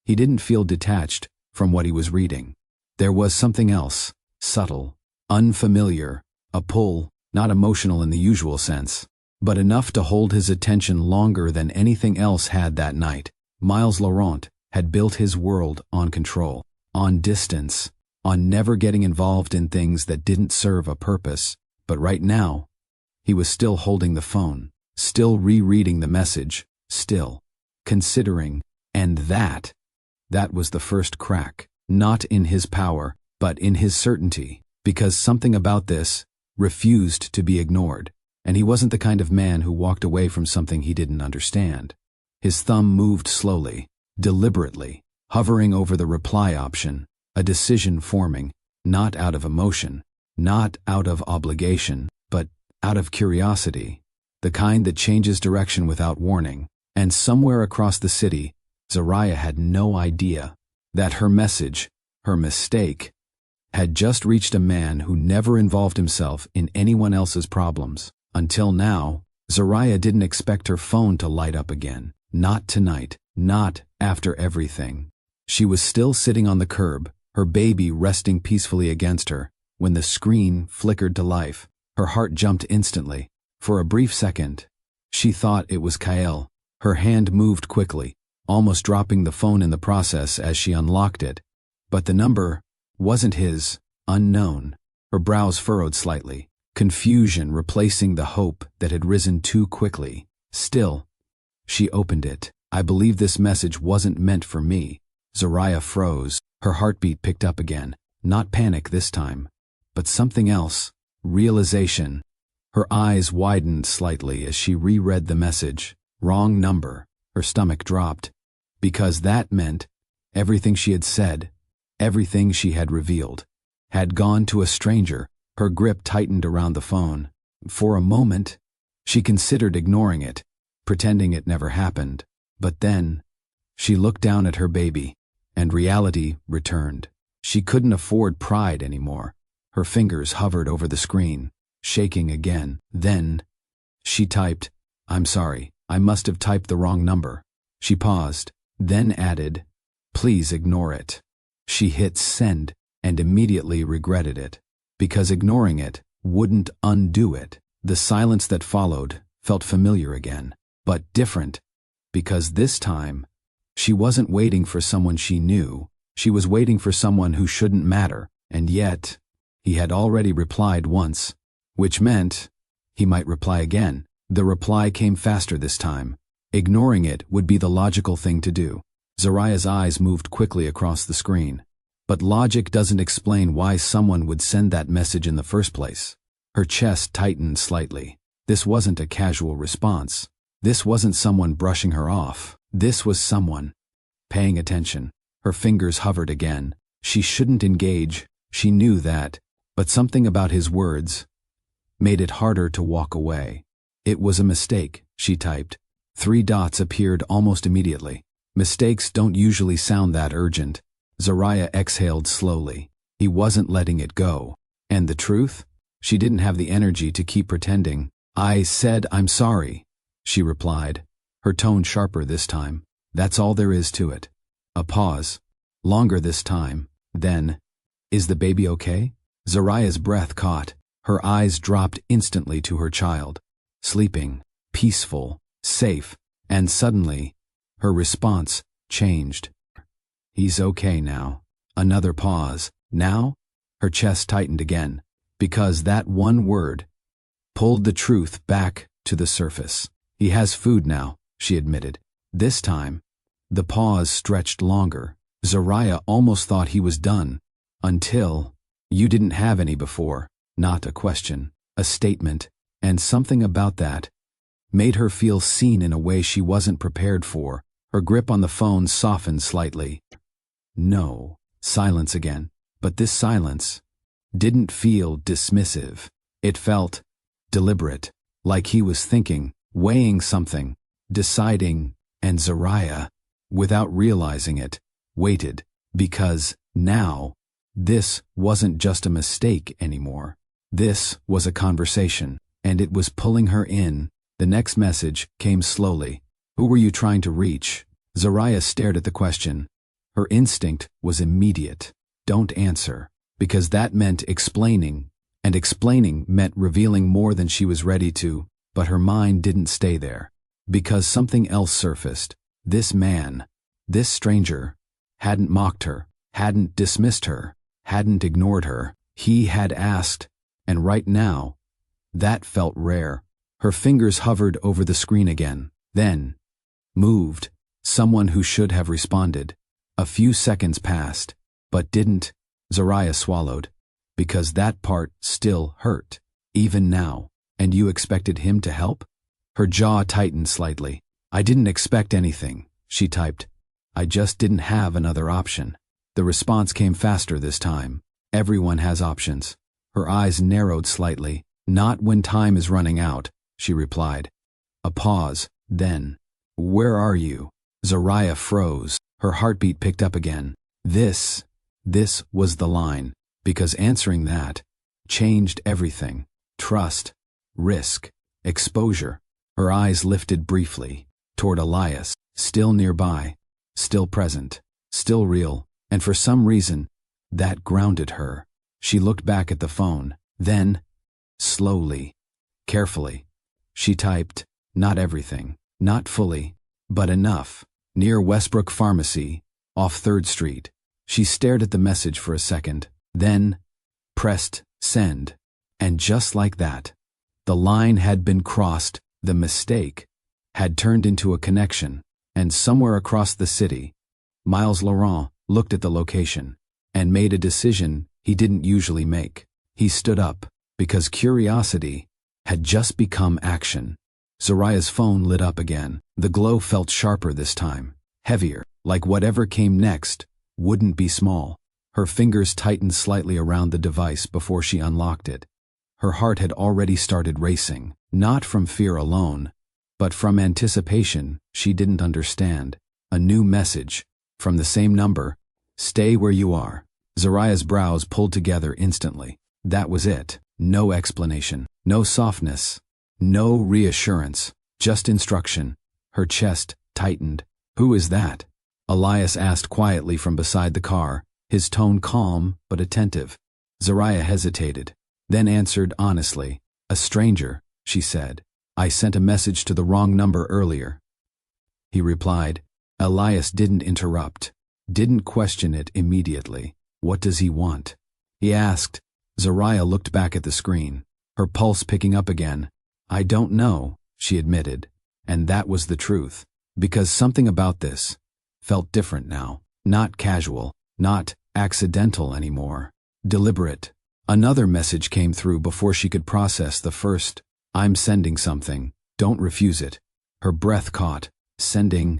he didn't feel detached from what he was reading. There was something else, subtle, unfamiliar, a pull, not emotional in the usual sense, but enough to hold his attention longer than anything else had that night. Miles Laurent had built his world on control, on distance, on never getting involved in things that didn't serve a purpose. But right now, he was still holding the phone, still rereading the message, still considering, and that was the first crack, not in his power, but in his certainty, because something about this refused to be ignored, and he wasn't the kind of man who walked away from something he didn't understand. His thumb moved slowly, deliberately, hovering over the reply option, a decision forming, not out of emotion, not out of obligation, but out of curiosity, the kind that changes direction without warning. And somewhere across the city, Zariah had no idea that her message, her mistake, had just reached a man who never involved himself in anyone else's problems. Until now, Zariah didn't expect her phone to light up again. Not tonight, not after everything. She was still sitting on the curb, her baby resting peacefully against her, when the screen flickered to life. Her heart jumped instantly. For a brief second, she thought it was Kyle. Her hand moved quickly, almost dropping the phone in the process as she unlocked it. But the number wasn't his. Unknown. Her brows furrowed slightly, confusion replacing the hope that had risen too quickly. Still, she opened it. I believe this message wasn't meant for me. Zariah froze. Her heartbeat picked up again. Not panic this time, but something else. Realization. Her eyes widened slightly as she reread the message. Wrong number. Her stomach dropped. Because that meant everything she had said, everything she had revealed, had gone to a stranger. Her grip tightened around the phone. For a moment, she considered ignoring it, pretending it never happened. But then, she looked down at her baby, and reality returned. She couldn't afford pride anymore. Her fingers hovered over the screen, shaking again. Then, she typed, "I'm sorry, I must have typed the wrong number." She paused, then added, "Please ignore it." She hit send and immediately regretted it, because ignoring it wouldn't undo it. The silence that followed felt familiar again, but different, because this time, she wasn't waiting for someone she knew. She was waiting for someone who shouldn't matter, and yet, he had already replied once, which meant he might reply again. The reply came faster this time. Ignoring it would be the logical thing to do. Zariah's eyes moved quickly across the screen. But logic doesn't explain why someone would send that message in the first place. Her chest tightened slightly. This wasn't a casual response. This wasn't someone brushing her off. This was someone paying attention. Her fingers hovered again. She shouldn't engage. She knew that, but something about his words made it harder to walk away. It was a mistake, she typed. 3 dots appeared almost immediately. Mistakes don't usually sound that urgent. Zariah exhaled slowly. He wasn't letting it go. And the truth? She didn't have the energy to keep pretending. "I said I'm sorry," she replied, her tone sharper this time. "That's all there is to it." A pause. Longer this time. Then, "Is the baby okay?" Zariah's breath caught. Her eyes dropped instantly to her child. Sleeping, peaceful, safe, and suddenly, her response changed. "He's okay now." Another pause. Now? Her chest tightened again, because that one word pulled the truth back to the surface. "He has food now," she admitted. This time, the pause stretched longer. Zariah almost thought he was done. Until, "You didn't have any before." Not a question, a statement, and something about that made her feel seen in a way she wasn't prepared for. Her grip on the phone softened slightly. No. Silence again. But this silence didn't feel dismissive. It felt deliberate, like he was thinking, weighing something, deciding, and Zariah, without realizing it, waited, because now, this wasn't just a mistake anymore. This was a conversation, and it was pulling her in. The next message came slowly. Who were you trying to reach? Zariah stared at the question. Her instinct was immediate. Don't answer. Because that meant explaining, and explaining meant revealing more than she was ready to, but her mind didn't stay there. Because something else surfaced. This man, this stranger, hadn't mocked her, hadn't dismissed her, hadn't ignored her. He had asked, and right now, that felt rare. Her fingers hovered over the screen again, then moved. Someone who should have responded. A few seconds passed, but didn't. Zariah swallowed. Because that part still hurt, even now. And you expected him to help? Her jaw tightened slightly. I didn't expect anything, she typed. I just didn't have another option. The response came faster this time. Everyone has options. Her eyes narrowed slightly. Not when time is running out, she replied. A pause, then. Where are you? Zariah froze. Her heartbeat picked up again. This was the line, because answering that changed everything. Trust, risk, exposure. Her eyes lifted briefly, toward Elias, still nearby, still present, still real, and for some reason, that grounded her. She looked back at the phone, then, slowly, carefully, she typed, not everything, not fully, but enough. Near Westbrook Pharmacy, off 3rd Street. She stared at the message for a second, then pressed send. And just like that, the line had been crossed, the mistake had turned into a connection, and somewhere across the city, Miles Laurent looked at the location and made a decision he didn't usually make. He stood up, because curiosity had just become action. Zariah's phone lit up again. The glow felt sharper this time, heavier, like whatever came next wouldn't be small. Her fingers tightened slightly around the device before she unlocked it. Her heart had already started racing, not from fear alone, but from anticipation she didn't understand. A new message, from the same number. Stay where you are. Zariah's brows pulled together instantly. That was it. No explanation, no softness, no reassurance, just instruction. Her chest tightened. Who is that? Elias asked quietly from beside the car, his tone calm but attentive. Zariah hesitated, then answered honestly. A stranger, she said. I sent a message to the wrong number earlier. He replied. Elias didn't interrupt, didn't question it immediately. What does he want? He asked. Zariah looked back at the screen, her pulse picking up again. I don't know, she admitted, and that was the truth, because something about this felt different now, not casual, not accidental anymore, deliberate. Another message came through before she could process the first. I'm sending something, don't refuse it. Her breath caught. Sending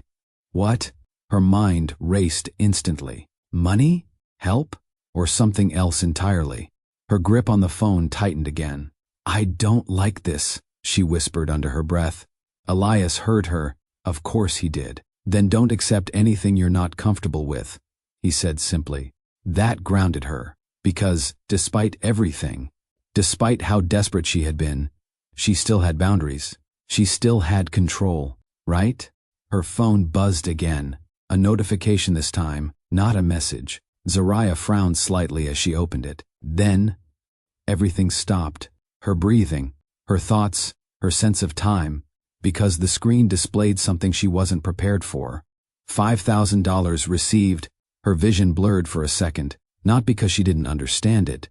what? Her mind raced instantly. Money? Help? Or something else entirely? Her grip on the phone tightened again. I don't like this, she whispered under her breath. Elias heard her. Of course he did. Then don't accept anything you're not comfortable with, he said simply. That grounded her, because, despite everything, despite how desperate she had been, she still had boundaries. She still had control, right? Her phone buzzed again. A notification this time, not a message. Zariah frowned slightly as she opened it. Then, everything stopped. Her breathing, her thoughts, her sense of time, because the screen displayed something she wasn't prepared for. $5,000 received. Her vision blurred for a second, not because she didn't understand it,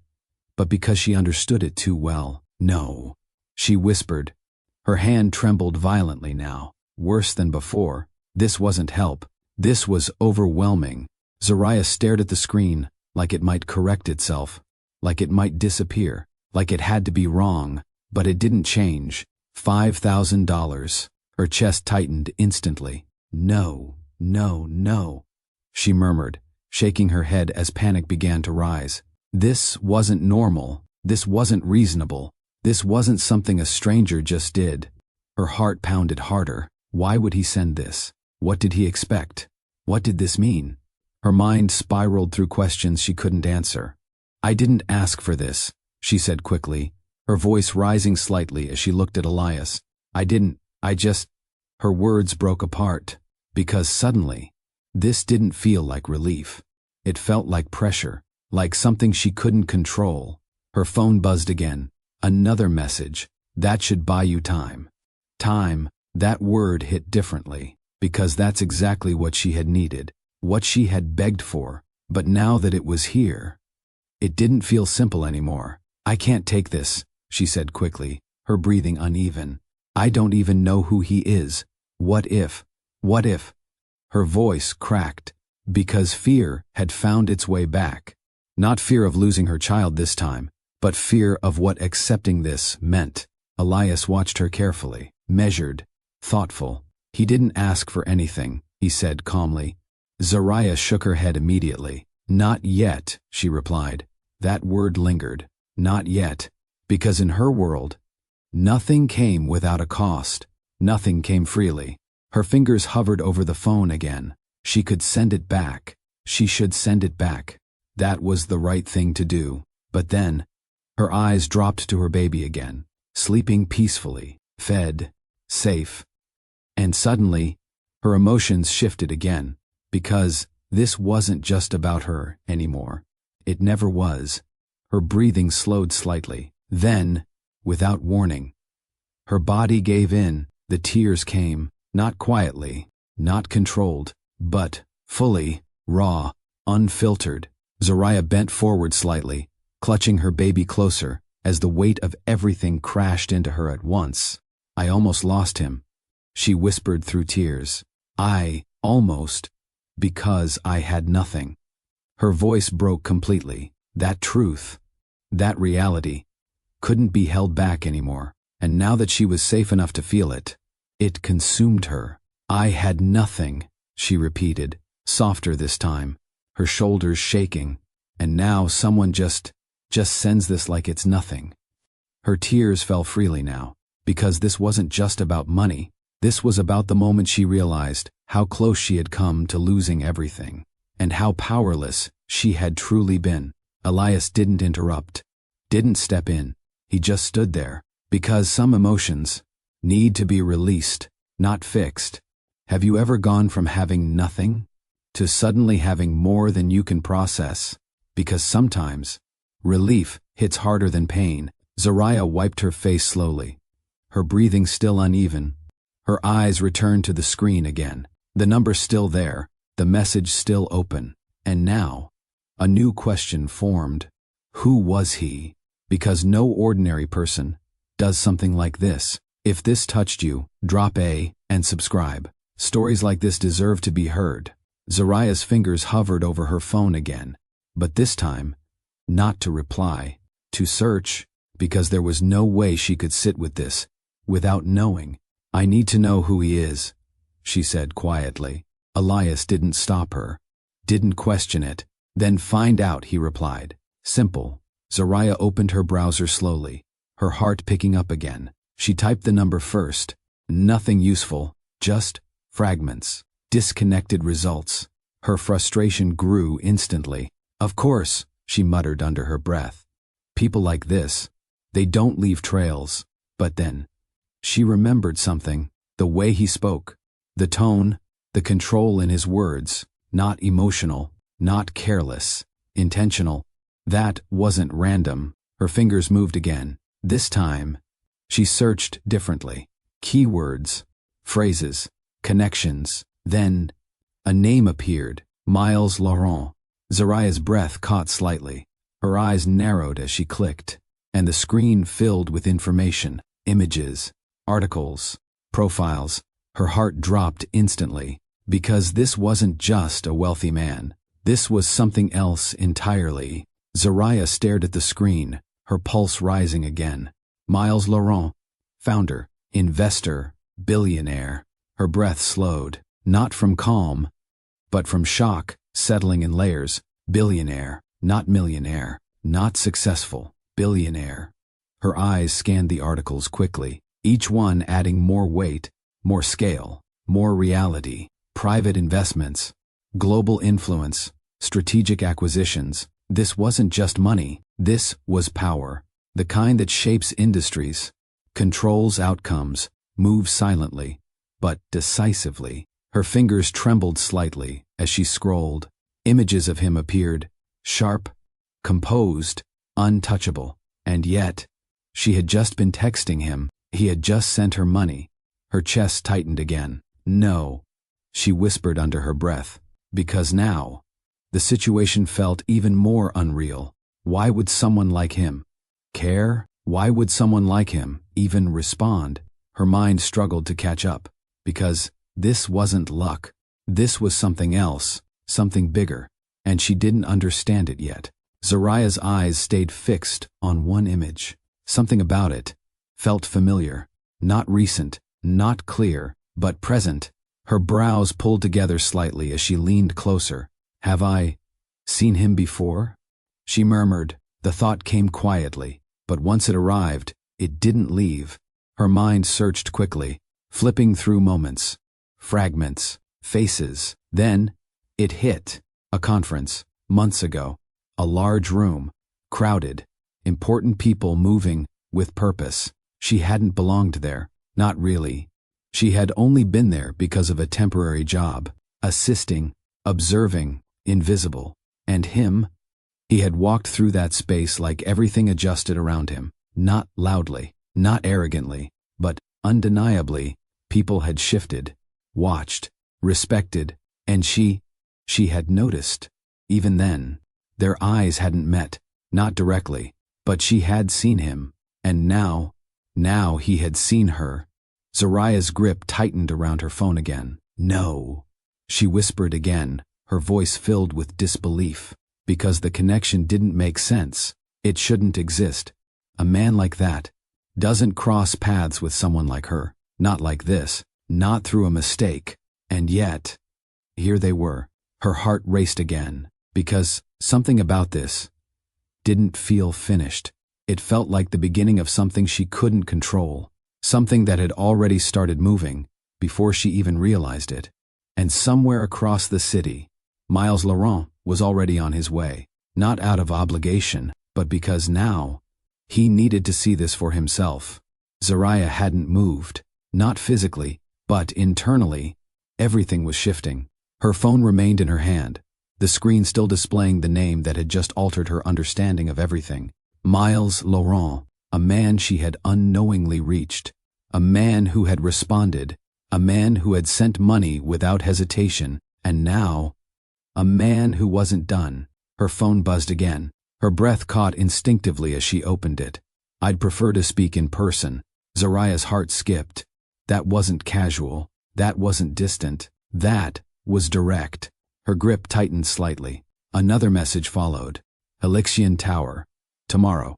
but because she understood it too well. No, she whispered. Her hand trembled violently now. Worse than before. This wasn't help. This was overwhelming. Zariah stared at the screen, like it might correct itself, like it might disappear, like it had to be wrong, but it didn't change. $5,000. Her chest tightened instantly. No, no, no, she murmured, shaking her head as panic began to rise. This wasn't normal. This wasn't reasonable. This wasn't something a stranger just did. Her heart pounded harder. Why would he send this? What did he expect? What did this mean? Her mind spiraled through questions she couldn't answer. I didn't ask for this, she said quickly, her voice rising slightly as she looked at Elias. I just. Her words broke apart, because suddenly, this didn't feel like relief. It felt like pressure, like something she couldn't control. Her phone buzzed again. Another message. That should buy you time. Time, that word hit differently, because that's exactly what she had needed, what she had begged for, but now that it was here, it didn't feel simple anymore. I can't take this, she said quickly, her breathing uneven. I don't even know who he is. What if? Her voice cracked, because fear had found its way back. Not fear of losing her child this time, but fear of what accepting this meant. Elias watched her carefully, measured, thoughtful. He didn't ask for anything, he said calmly. Zariah shook her head immediately. Not yet, she replied. That word lingered. Not yet. Because in her world, nothing came without a cost. Nothing came freely. Her fingers hovered over the phone again. She could send it back. She should send it back. That was the right thing to do. But then, her eyes dropped to her baby again, sleeping peacefully, fed, safe. And suddenly, her emotions shifted again, because this wasn't just about her anymore. It never was. Her breathing slowed slightly. Then, without warning, her body gave in. The tears came, not quietly, not controlled, but fully, raw, unfiltered. Zariah bent forward slightly, clutching her baby closer, as the weight of everything crashed into her at once. I almost lost him, she whispered through tears. I almost, because I had nothing. Her voice broke completely. That truth, that reality, couldn't be held back anymore, and now that she was safe enough to feel it, it consumed her. I had nothing, she repeated, softer this time, her shoulders shaking. And now someone just sends this like it's nothing. Her tears fell freely now, because this wasn't just about money. This was about the moment she realized how close she had come to losing everything, and how powerless she had truly been. Elias didn't interrupt, didn't step in. He just stood there, because some emotions need to be released, not fixed. Have you ever gone from having nothing to suddenly having more than you can process? Because sometimes relief hits harder than pain. Zariah wiped her face slowly, her breathing still uneven. Her eyes returned to the screen again, the number still there, the message still open. And now, a new question formed. Who was he? Because no ordinary person does something like this. If this touched you, drop A and subscribe. Stories like this deserve to be heard. Zariah's fingers hovered over her phone again, but this time, not to reply, to search, because there was no way she could sit with this without knowing. I need to know who he is, she said quietly. Elias didn't stop her, didn't question it. Then find out, he replied. Simple. Zariah opened her browser slowly, her heart picking up again. She typed the number first. Nothing useful, just fragments, disconnected results. Her frustration grew instantly. Of course, she muttered under her breath. People like this, they don't leave trails. But then, she remembered something, the way he spoke, the tone, the control in his words, not emotional, not careless, intentional. That wasn't random. Her fingers moved again. This time, she searched differently. Keywords, phrases, connections. Then, a name appeared. Miles Laurent. Zariah's breath caught slightly. Her eyes narrowed as she clicked, and the screen filled with information, images, articles, profiles. Her heart dropped instantly, because this wasn't just a wealthy man. This was something else entirely. Zariah stared at the screen, her pulse rising again. Miles Laurent, founder, investor, billionaire. Her breath slowed, not from calm, but from shock, settling in layers. Billionaire, not millionaire, not successful, billionaire. Her eyes scanned the articles quickly, each one adding more weight, more scale, more reality. Private investments, global influence, strategic acquisitions. This wasn't just money, this was power. The kind that shapes industries, controls outcomes, moves silently, but decisively. Her fingers trembled slightly as she scrolled. Images of him appeared, sharp, composed, untouchable. And yet, she had just been texting him. He had just sent her money. Her chest tightened again. No, she whispered under her breath, because now, the situation felt even more unreal. Why would someone like him care? Why would someone like him even respond? Her mind struggled to catch up, because this wasn't luck. This was something else, something bigger, and she didn't understand it yet. Zariah's eyes stayed fixed on one image. Something about it felt familiar, not recent, not clear, but present. Her brows pulled together slightly as she leaned closer. Have I seen him before? She murmured. The thought came quietly, but once it arrived, it didn't leave. Her mind searched quickly, flipping through moments, fragments, faces. Then, it hit. A conference, months ago. A large room, crowded, important people moving with purpose. She hadn't belonged there, not really. She had only been there because of a temporary job, assisting, observing, invisible. And him? He had walked through that space like everything adjusted around him, not loudly, not arrogantly, but undeniably. People had shifted, watched, respected, and she had noticed. Even then, their eyes hadn't met, not directly, but she had seen him, and now he had seen her. Zariah's grip tightened around her phone again. No, she whispered again, her voice filled with disbelief, because the connection didn't make sense. It shouldn't exist. A man like that doesn't cross paths with someone like her, not like this, not through a mistake. And yet, here they were. Her heart raced again, because something about this didn't feel finished. It felt like the beginning of something she couldn't control, something that had already started moving before she even realized it. And somewhere across the city, Miles Laurent was already on his way, not out of obligation, but because now he needed to see this for himself. Zariah hadn't moved, not physically, but internally. Everything was shifting. Her phone remained in her hand, the screen still displaying the name that had just altered her understanding of everything. Miles Laurent, a man she had unknowingly reached, a man who had responded, a man who had sent money without hesitation, and now, a man who wasn't done. Her phone buzzed again. Her breath caught instinctively as she opened it. I'd prefer to speak in person. Zariah's heart skipped. That wasn't casual. That wasn't distant. That was direct. Her grip tightened slightly. Another message followed. Helixian Tower. Tomorrow.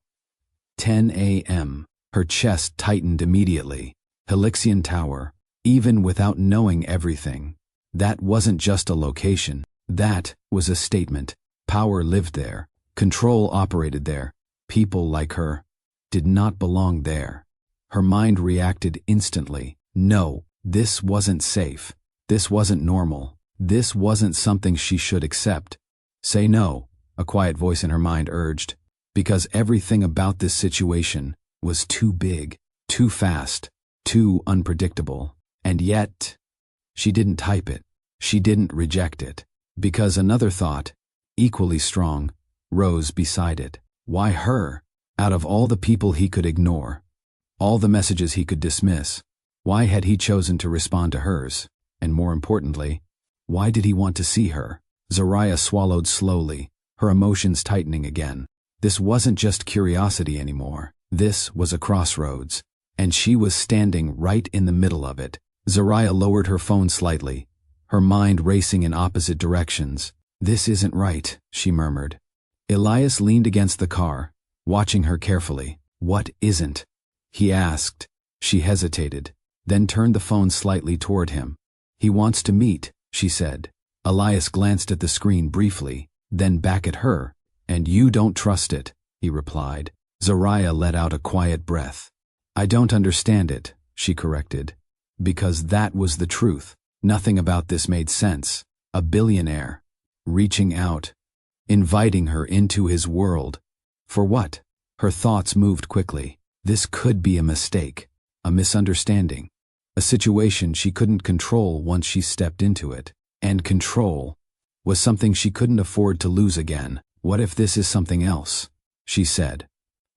10 a.m. Her chest tightened immediately. Helixian Tower. Even without knowing everything. That wasn't just a location. That was a statement. Power lived there. Control operated there. People like her did not belong there. Her mind reacted instantly. No, this wasn't safe. This wasn't normal. This wasn't something she should accept. Say no, a quiet voice in her mind urged, because everything about this situation was too big, too fast, too unpredictable. And yet, she didn't type it. She didn't reject it, because another thought, equally strong, rose beside it. Why her? Out of all the people he could ignore, all the messages he could dismiss, why had he chosen to respond to hers? And more importantly, why did he want to see her? Zariah swallowed slowly, her emotions tightening again. This wasn't just curiosity anymore. This was a crossroads, and she was standing right in the middle of it. Zariah lowered her phone slightly, her mind racing in opposite directions. This isn't right, she murmured. Elias leaned against the car, watching her carefully. What isn't? He asked. She hesitated, then turned the phone slightly toward him. He wants to meet, she said. Elias glanced at the screen briefly, then back at her. And you don't trust it, he replied. Zariah let out a quiet breath. I don't understand it, she corrected. Because that was the truth. Nothing about this made sense. A billionaire. Reaching out. Inviting her into his world. For what? Her thoughts moved quickly. This could be a mistake, a misunderstanding, a situation she couldn't control once she stepped into it. And control was something she couldn't afford to lose again. What if this is something else? She said,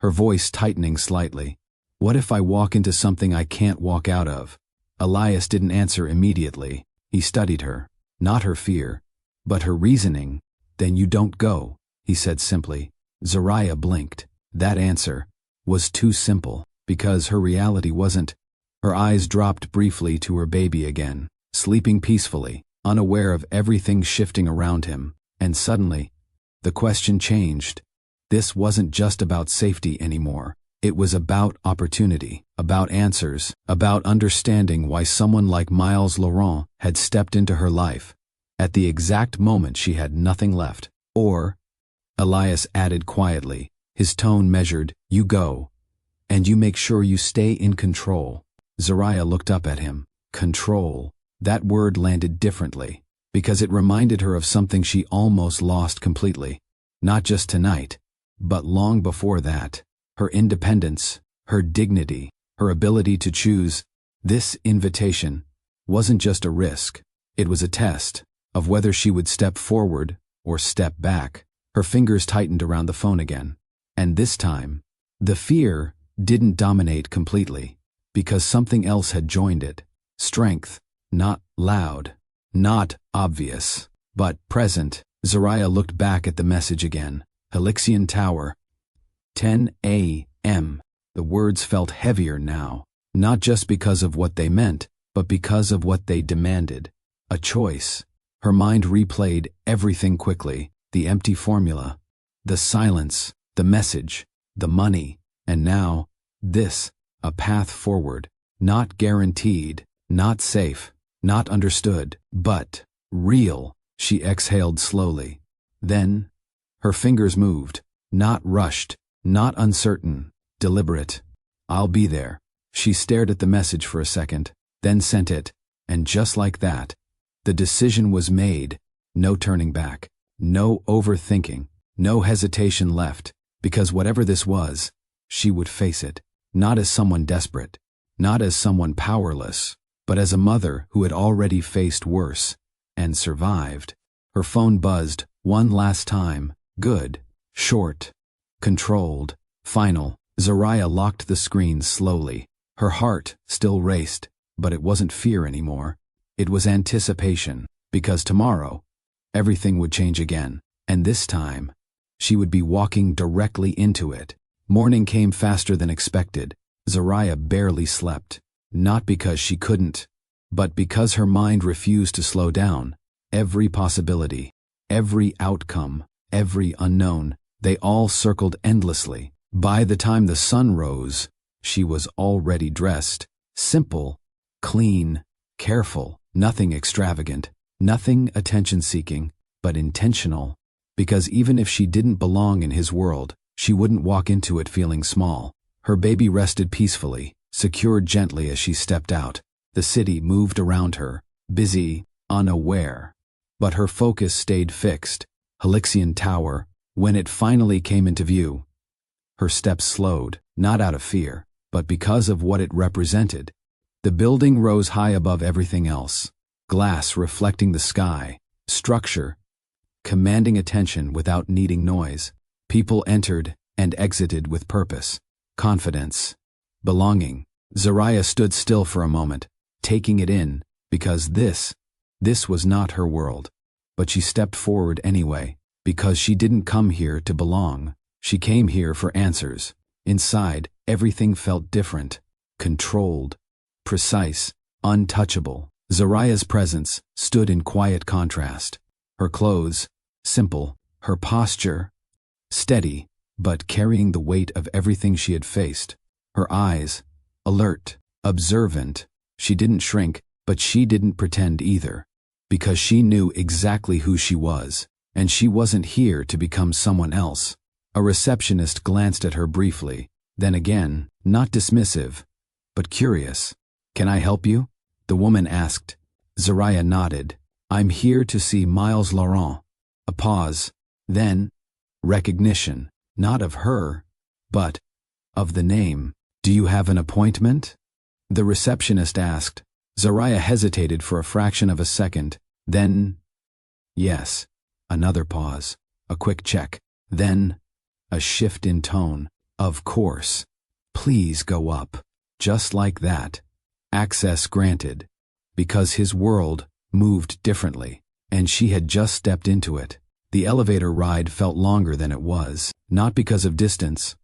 her voice tightening slightly. What if I walk into something I can't walk out of? Elias didn't answer immediately. He studied her, not her fear, but her reasoning. Then you don't go, he said simply. Zariah blinked. That answer was too simple, because her reality wasn't. Her eyes dropped briefly to her baby again, sleeping peacefully, unaware of everything shifting around him. And suddenly, the question changed. This wasn't just about safety anymore. It was about opportunity, about answers, about understanding why someone like Miles Laurent had stepped into her life at the exact moment she had nothing left. Or, Elias added quietly, his tone measured, you go, and you make sure you stay in control. Zariah looked up at him. Control. That word landed differently, because it reminded her of something she almost lost completely. Not just tonight, but long before that. Her independence, her dignity, her ability to choose. This invitation wasn't just a risk. It was a test of whether she would step forward or step back. Her fingers tightened around the phone again. And this time, the fear didn't dominate completely, because something else had joined it. Strength, not loud, not obvious, but present. Zariah looked back at the message again. Helixian Tower, 10 a.m. The words felt heavier now, not just because of what they meant, but because of what they demanded. A choice. Her mind replayed everything quickly. The empty formula, the silence, the message, the money, and now, this, a path forward. Not guaranteed, not safe, not understood, but real. She exhaled slowly. Then, her fingers moved, not rushed, not uncertain, deliberate. I'll be there. She stared at the message for a second, then sent it, and just like that, the decision was made. No turning back, no overthinking, no hesitation left, because whatever this was, she would face it, not as someone desperate, not as someone powerless, but as a mother who had already faced worse, and survived. Her phone buzzed one last time. Good, short, controlled, final. Zariah locked the screen slowly. Her heart still raced, but it wasn't fear anymore. It was anticipation, because tomorrow, everything would change again, and this time, she would be walking directly into it. Morning came faster than expected. Zariah barely slept, not because she couldn't, but because her mind refused to slow down. Every possibility, every outcome, every unknown, they all circled endlessly. By the time the sun rose, she was already dressed. Simple, clean, careful, nothing extravagant, nothing attention-seeking, but intentional. Because even if she didn't belong in his world, she wouldn't walk into it feeling small. Her baby rested peacefully, secured gently as she stepped out. The city moved around her, busy, unaware. But her focus stayed fixed. Helixian Tower. When it finally came into view, her steps slowed, not out of fear, but because of what it represented. The building rose high above everything else. Glass reflecting the sky. Structure commanding attention without needing noise. People entered and exited with purpose. Confidence. Belonging. Zariah stood still for a moment, taking it in, because this was not her world. But she stepped forward anyway, because she didn't come here to belong. She came here for answers. Inside, everything felt different, controlled, precise, untouchable. Zariah's presence stood in quiet contrast. Her clothes, simple, her posture, steady, but carrying the weight of everything she had faced. Her eyes, alert, observant. She didn't shrink, but she didn't pretend either, because she knew exactly who she was, and she wasn't here to become someone else. A receptionist glanced at her briefly, then again, not dismissive, but curious. "Can I help you?" the woman asked. Zariah nodded. "I'm here to see Miles Laurent." A pause, then recognition, not of her, But, of the name, do you have an appointment? The receptionist asked. Zariah hesitated for a fraction of a second, then, yes. Another pause, a quick check, then, a shift in tone. Of course. Please go up. Just like that. Access granted. Because his world moved differently, and she had just stepped into it. The elevator ride felt longer than it was, not because of distance,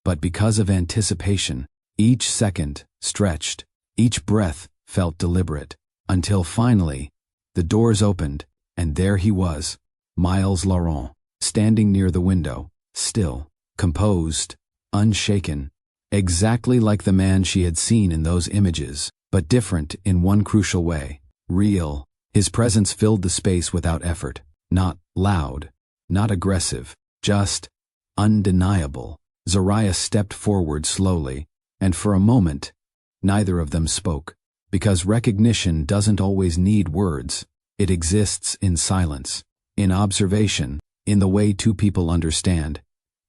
but because of anticipation. Each second stretched, each breath felt deliberate, until finally, the doors opened, and there he was, Miles Laurent, standing near the window, still, composed, unshaken, exactly like the man she had seen in those images, but different in one crucial way. Real. His presence filled the space without effort, not loud, not aggressive, just undeniable. Zariah stepped forward slowly, and for a moment, neither of them spoke, because recognition doesn't always need words. It exists in silence, in observation, in the way two people understand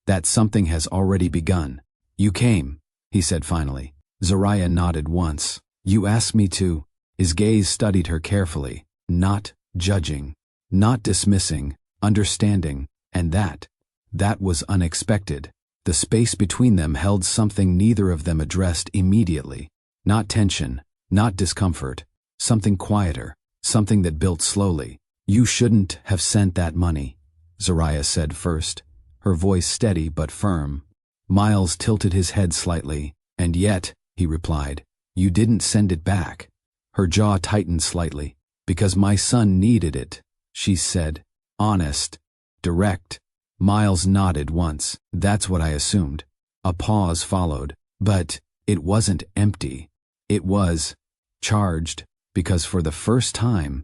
that something has already begun. You came, he said finally. Zariah nodded once. You asked me to. His gaze studied her carefully, not judging, not dismissing, understanding, and that was unexpected. The space between them held something neither of them addressed immediately. Not tension, not discomfort, something quieter, something that built slowly. You shouldn't have sent that money, Zariah said first, her voice steady but firm. Miles tilted his head slightly. And yet, he replied, you didn't send it back. Her jaw tightened slightly. Because my son needed it, she said. Honest, direct. Miles nodded once. That's what I assumed. A pause followed. But it wasn't empty. It was charged, because for the first time,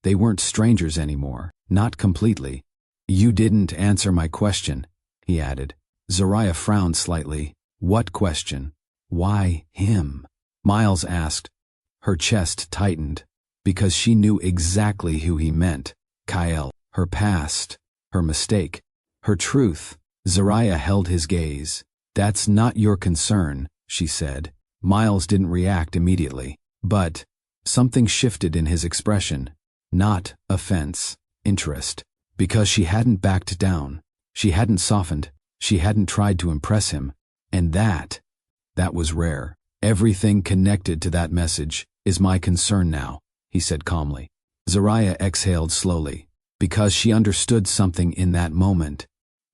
they weren't strangers anymore. Not completely. You didn't answer my question, he added. Zariah frowned slightly. What question? Why him? Miles asked. Her chest tightened, because she knew exactly who he meant. Kyle. Her past. Her mistake. Her truth. Zariah held his gaze. That's not your concern, she said. Miles didn't react immediately, but something shifted in his expression. Not offense, interest. Because she hadn't backed down. She hadn't softened. She hadn't tried to impress him. And that was rare. Everything connected to that message is my concern now, he said calmly. Zariah exhaled slowly, because she understood something in that moment.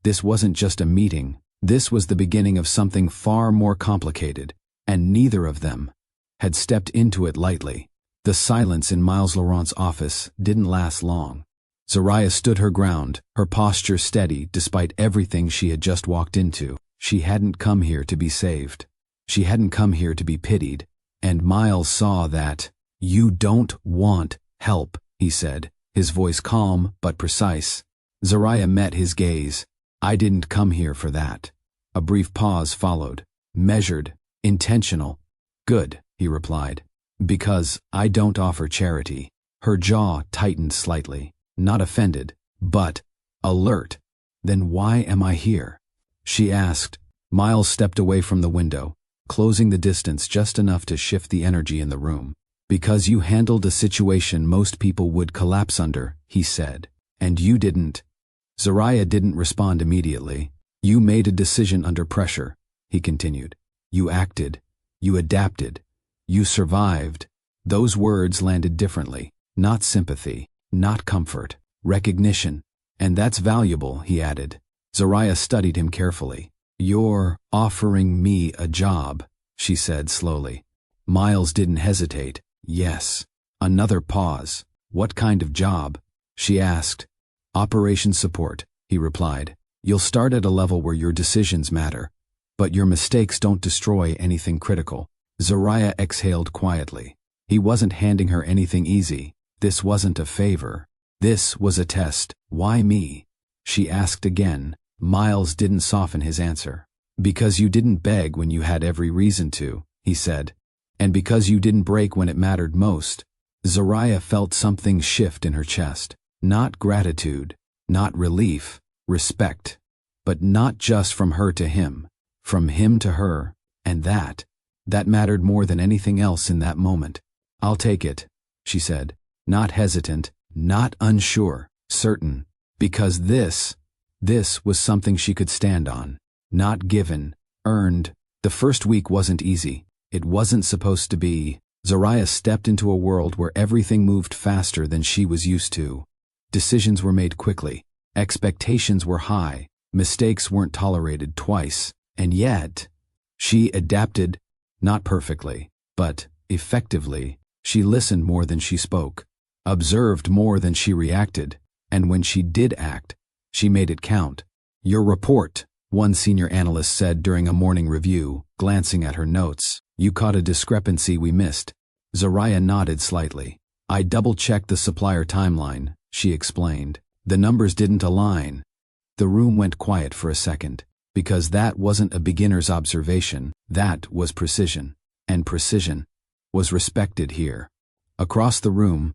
This wasn't just a meeting. This was the beginning of something far more complicated, and neither of them had stepped into it lightly. The silence in Miles Laurent's office didn't last long. Zariah stood her ground, her posture steady despite everything she had just walked into. She hadn't come here to be saved. She hadn't come here to be pitied. And Miles saw that. You don't want help, he said, his voice calm but precise. Zariah met his gaze. I didn't come here for that. A brief pause followed. Measured, intentional. Good, he replied. Because I don't offer charity. Her jaw tightened slightly. Not offended, but alert. Then why am I here? She asked. Miles stepped away from the window, closing the distance just enough to shift the energy in the room. Because you handled a situation most people would collapse under, he said. And you didn't. Zariah didn't respond immediately. You made a decision under pressure, he continued. You acted. You adapted. You survived. Those words landed differently. Not sympathy. Not comfort. Recognition. And that's valuable, he added. Zariah studied him carefully. You're offering me a job, she said slowly. Miles didn't hesitate. Yes. Another pause. What kind of job? She asked. Operations support, he replied. You'll start at a level where your decisions matter, but your mistakes don't destroy anything critical. Zariah exhaled quietly. He wasn't handing her anything easy. This wasn't a favor. This was a test. Why me? She asked again. Miles didn't soften his answer. Because you didn't beg when you had every reason to, he said. And because you didn't break when it mattered most. Zariah felt something shift in her chest. Not gratitude, not relief, respect. But not just from her to him. from him to her, and that mattered more than anything else in that moment. "I'll take it," she said, not hesitant, not unsure, certain, because this was something she could stand on. Not given, earned. The first week wasn't easy. It wasn't supposed to be. Zariah stepped into a world where everything moved faster than she was used to. Decisions were made quickly. Expectations were high. Mistakes weren't tolerated twice. And yet, she adapted, not perfectly, but effectively. She listened more than she spoke, observed more than she reacted, and when she did act, she made it count. "Your report," one senior analyst said during a morning review, glancing at her notes. "You caught a discrepancy we missed." Zariah nodded slightly. "I double-checked the supplier timeline," she explained. "The numbers didn't align." The room went quiet for a second, because that wasn't a beginner's observation, that was precision. And precision was respected here. Across the room,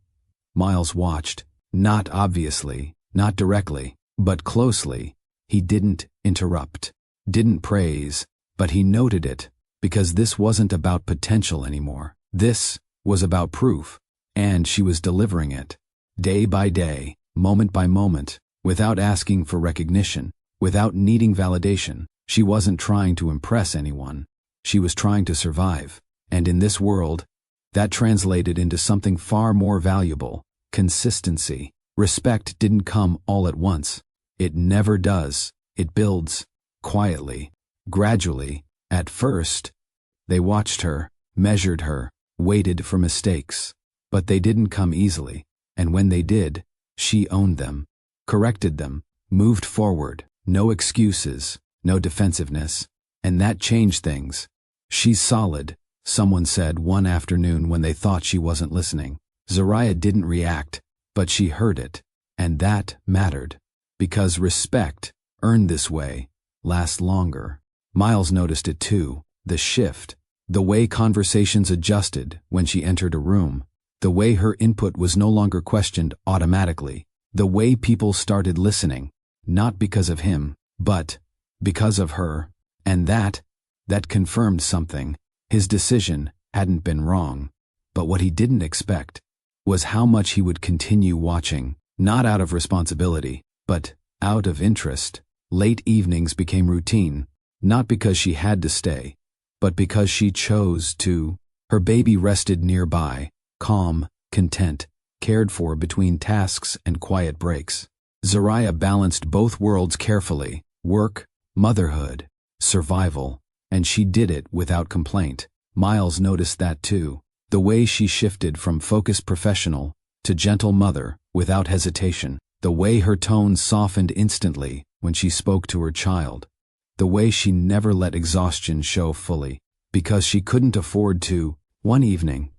Miles watched, not obviously, not directly, but closely. He didn't interrupt, didn't praise, but he noted it, because this wasn't about potential anymore. This was about proof, and she was delivering it. Day by day, moment by moment, without asking for recognition, without needing validation. She wasn't trying to impress anyone. She was trying to survive. And in this world, that translated into something far more valuable: consistency. Respect didn't come all at once. It never does. It builds, quietly, gradually. At first, they watched her, measured her, waited for mistakes. But they didn't come easily, and when they did, she owned them, corrected them, moved forward. No excuses, no defensiveness. And that changed things. "She's solid," someone said one afternoon when they thought she wasn't listening. Zariah didn't react, but she heard it, and that mattered. Because respect, earned this way, lasts longer. Miles noticed it too, the shift, the way conversations adjusted when she entered a room, the way her input was no longer questioned automatically, the way people started listening, not because of him, but because of her. And that confirmed something. His decision hadn't been wrong, but what he didn't expect was how much he would continue watching, not out of responsibility, but out of interest. Late evenings became routine, not because she had to stay, but because she chose to. Her baby rested nearby, calm, content, cared for between tasks and quiet breaks. Zariah balanced both worlds carefully: work, motherhood, survival, and she did it without complaint. Miles noticed that too, the way she shifted from focused professional to gentle mother without hesitation, the way her tone softened instantly when she spoke to her child, the way she never let exhaustion show fully, because she couldn't afford to. One evening,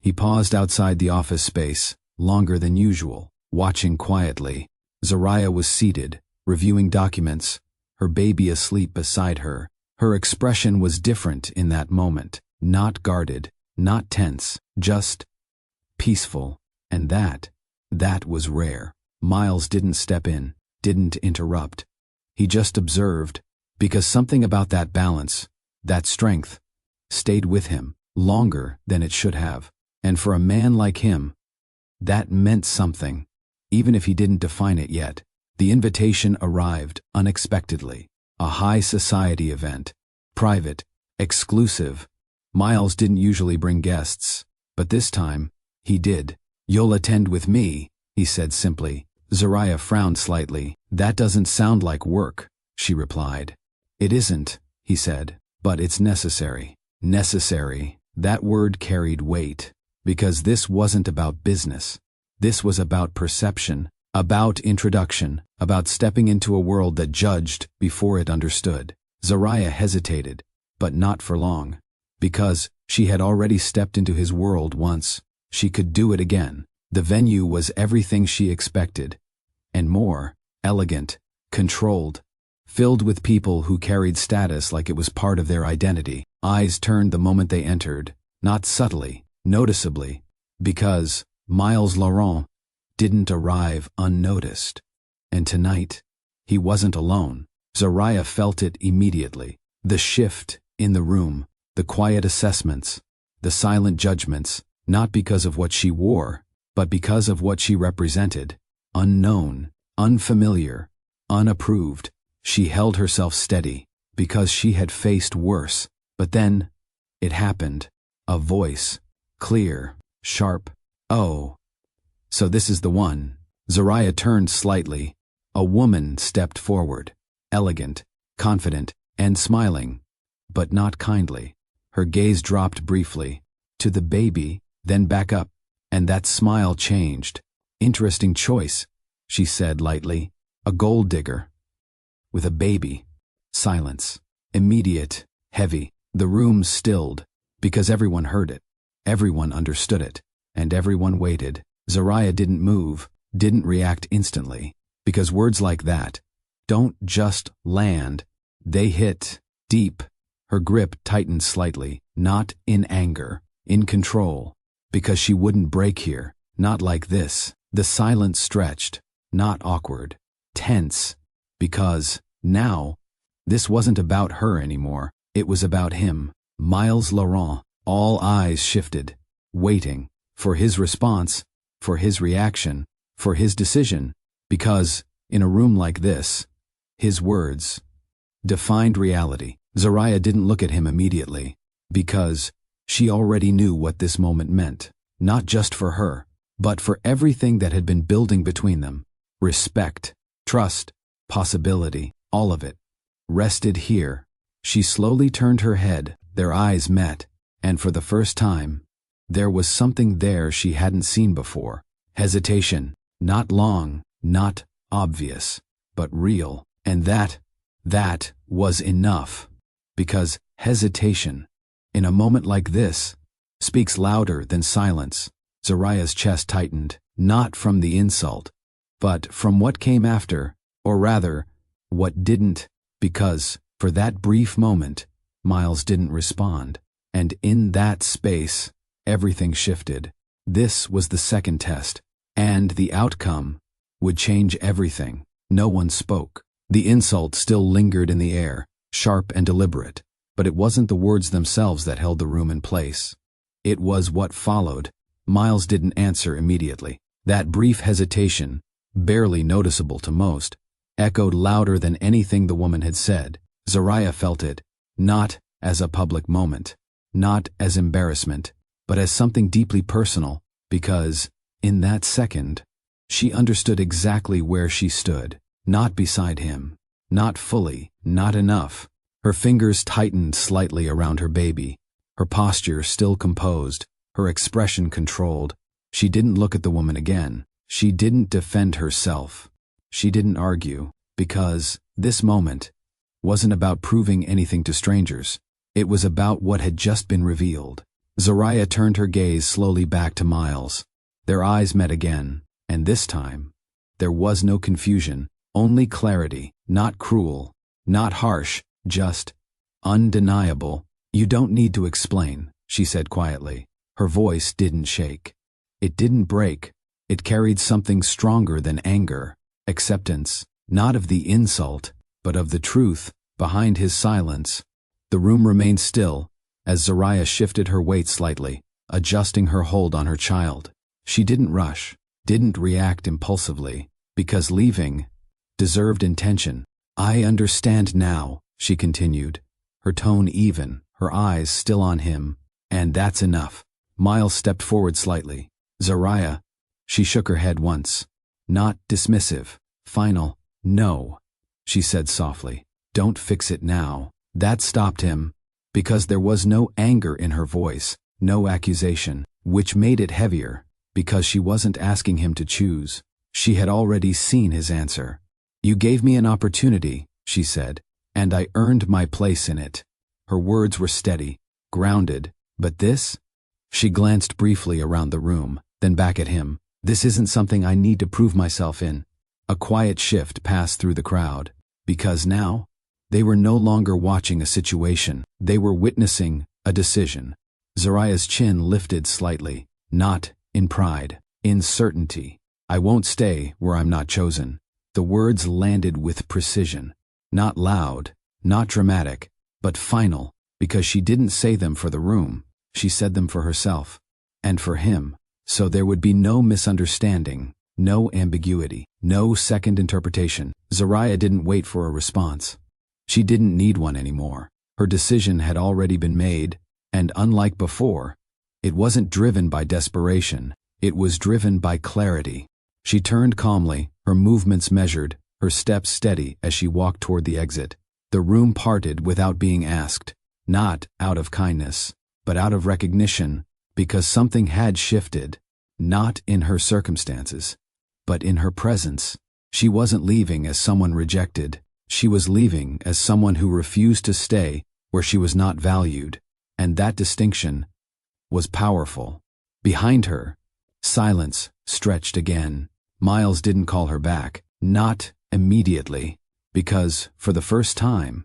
he paused outside the office space, longer than usual, watching quietly. Zariah was seated, reviewing documents, her baby asleep beside her. Her expression was different in that moment, not guarded, not tense, just peaceful, and that was rare. Miles didn't step in, didn't interrupt. He just observed, because something about that balance, that strength, stayed with him longer than it should have. And for a man like him, that meant something, even if he didn't define it yet. The invitation arrived unexpectedly. A high society event, private, exclusive. Miles didn't usually bring guests, but this time, he did. "You'll attend with me," he said simply. Zariah frowned slightly. "That doesn't sound like work," she replied. "It isn't," he said, "but it's necessary." Necessary. That word carried weight, because this wasn't about business. This was about perception, about introduction, about stepping into a world that judged before it understood. Zariah hesitated, but not for long. Because she had already stepped into his world once, she could do it again. The venue was everything she expected, and more: elegant, controlled, filled with people who carried status like it was part of their identity. Eyes turned the moment they entered, not subtly, noticeably, because Miles Laurent didn't arrive unnoticed. And tonight, he wasn't alone. Zariah felt it immediately. The shift in the room, the quiet assessments, the silent judgments, not because of what she wore, but because of what she represented. Unknown, unfamiliar, unapproved. She held herself steady, because she had faced worse. But then, it happened. A voice. Clear, sharp. "Oh. So this is the one." Zariah turned slightly. A woman stepped forward. Elegant, confident, and smiling. But not kindly. Her gaze dropped briefly. To the baby, then back up. And that smile changed. "Interesting choice," she said lightly. "A gold digger. With a baby." Silence. Immediate, heavy. The room stilled, because everyone heard it. Everyone understood it. And everyone waited. Zariah didn't move, didn't react instantly. Because words like that don't just land. They hit deep. Her grip tightened slightly, not in anger, in control. Because she wouldn't break here, not like this. The silence stretched, not awkward, tense. Because, now, this wasn't about her anymore. It was about him, Miles Laurent. All eyes shifted, waiting, for his response, for his reaction, for his decision. Because, in a room like this, his words defined reality. Zariah didn't look at him immediately, because she already knew what this moment meant. Not just for her, but for everything that had been building between them. Respect, trust, possibility, all of it rested here. She slowly turned her head. Their eyes met, and for the first time, there was something there she hadn't seen before. Hesitation, not long, not obvious, but real. And that was enough. Because hesitation, in a moment like this, speaks louder than silence. Zariah's chest tightened, not from the insult, but from what came after, or rather, what didn't. Because, for that brief moment, Miles didn't respond. And in that space, everything shifted. This was the second test, and the outcome would change everything. No one spoke. The insult still lingered in the air, sharp and deliberate, but it wasn't the words themselves that held the room in place. It was what followed. Miles didn't answer immediately. That brief hesitation, barely noticeable to most, echoed louder than anything the woman had said. Zariah felt it, not as a public moment, not as embarrassment, but as something deeply personal, because, in that second, she understood exactly where she stood. Not beside him, not fully, not enough. Her fingers tightened slightly around her baby, her posture still composed, her expression controlled. She didn't look at the woman again. She didn't defend herself. She didn't argue, because this moment wasn't about proving anything to strangers. It was about what had just been revealed. Zariah turned her gaze slowly back to Miles. Their eyes met again, and this time, there was no confusion. Only clarity, not cruel, not harsh, just undeniable. "You don't need to explain," she said quietly. Her voice didn't shake. It didn't break. It carried something stronger than anger. Acceptance, not of the insult, but of the truth behind his silence. The room remained still, as Zariah shifted her weight slightly, adjusting her hold on her child. She didn't rush, didn't react impulsively, because leaving deserved intention. "I understand now," she continued, her tone even, her eyes still on him. "And that's enough." Miles stepped forward slightly. "Zariah," she shook her head once. Not dismissive, final. "No," she said softly. "Don't fix it now." That stopped him, because there was no anger in her voice, no accusation, which made it heavier, because she wasn't asking him to choose. She had already seen his answer. "You gave me an opportunity," she said, "and I earned my place in it." Her words were steady, grounded, but this? She glanced briefly around the room, then back at him. "This isn't something I need to prove myself in." A quiet shift passed through the crowd, because now, they were no longer watching a situation. They were witnessing a decision. Zariah's chin lifted slightly, not in pride, in certainty. "I won't stay where I'm not chosen." The words landed with precision. Not loud, not dramatic, but final, because she didn't say them for the room, she said them for herself. And for him, so there would be no misunderstanding, no ambiguity, no second interpretation. Zariah didn't wait for a response. She didn't need one anymore. Her decision had already been made, and unlike before, it wasn't driven by desperation, it was driven by clarity. She turned calmly, her movements measured, her steps steady as she walked toward the exit. The room parted without being asked, not out of kindness, but out of recognition, because something had shifted, not in her circumstances, but in her presence. She wasn't leaving as someone rejected, she was leaving as someone who refused to stay where she was not valued, and that distinction was powerful. Behind her, silence stretched again. Miles didn't call her back, not immediately, because, for the first time,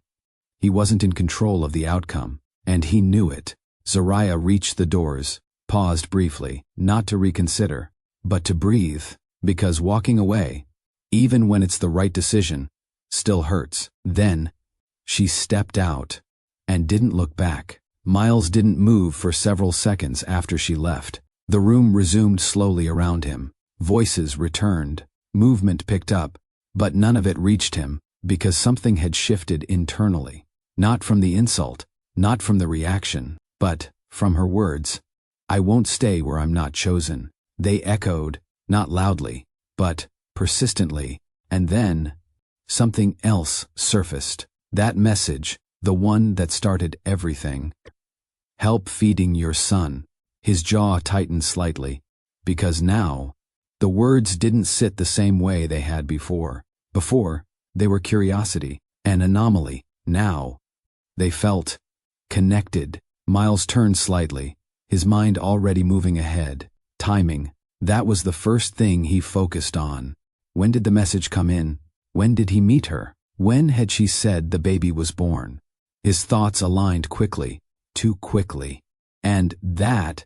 he wasn't in control of the outcome, and he knew it. Zariah reached the doors, paused briefly, not to reconsider, but to breathe, because walking away, even when it's the right decision, still hurts. Then, she stepped out, and didn't look back. Miles didn't move for several seconds after she left. The room resumed slowly around him. Voices returned, movement picked up, but none of it reached him, because something had shifted internally. Not from the insult, not from the reaction, but from her words. "I won't stay where I'm not chosen." They echoed, not loudly, but persistently, and then something else surfaced. That message, the one that started everything. "Help feeding your son." His jaw tightened slightly, because now, the words didn't sit the same way they had before. Before, they were curiosity, an anomaly. Now, they felt connected. Miles turned slightly, his mind already moving ahead. Timing, that was the first thing he focused on. When did the message come in? When did he meet her? When had she said the baby was born? His thoughts aligned quickly, too quickly. And that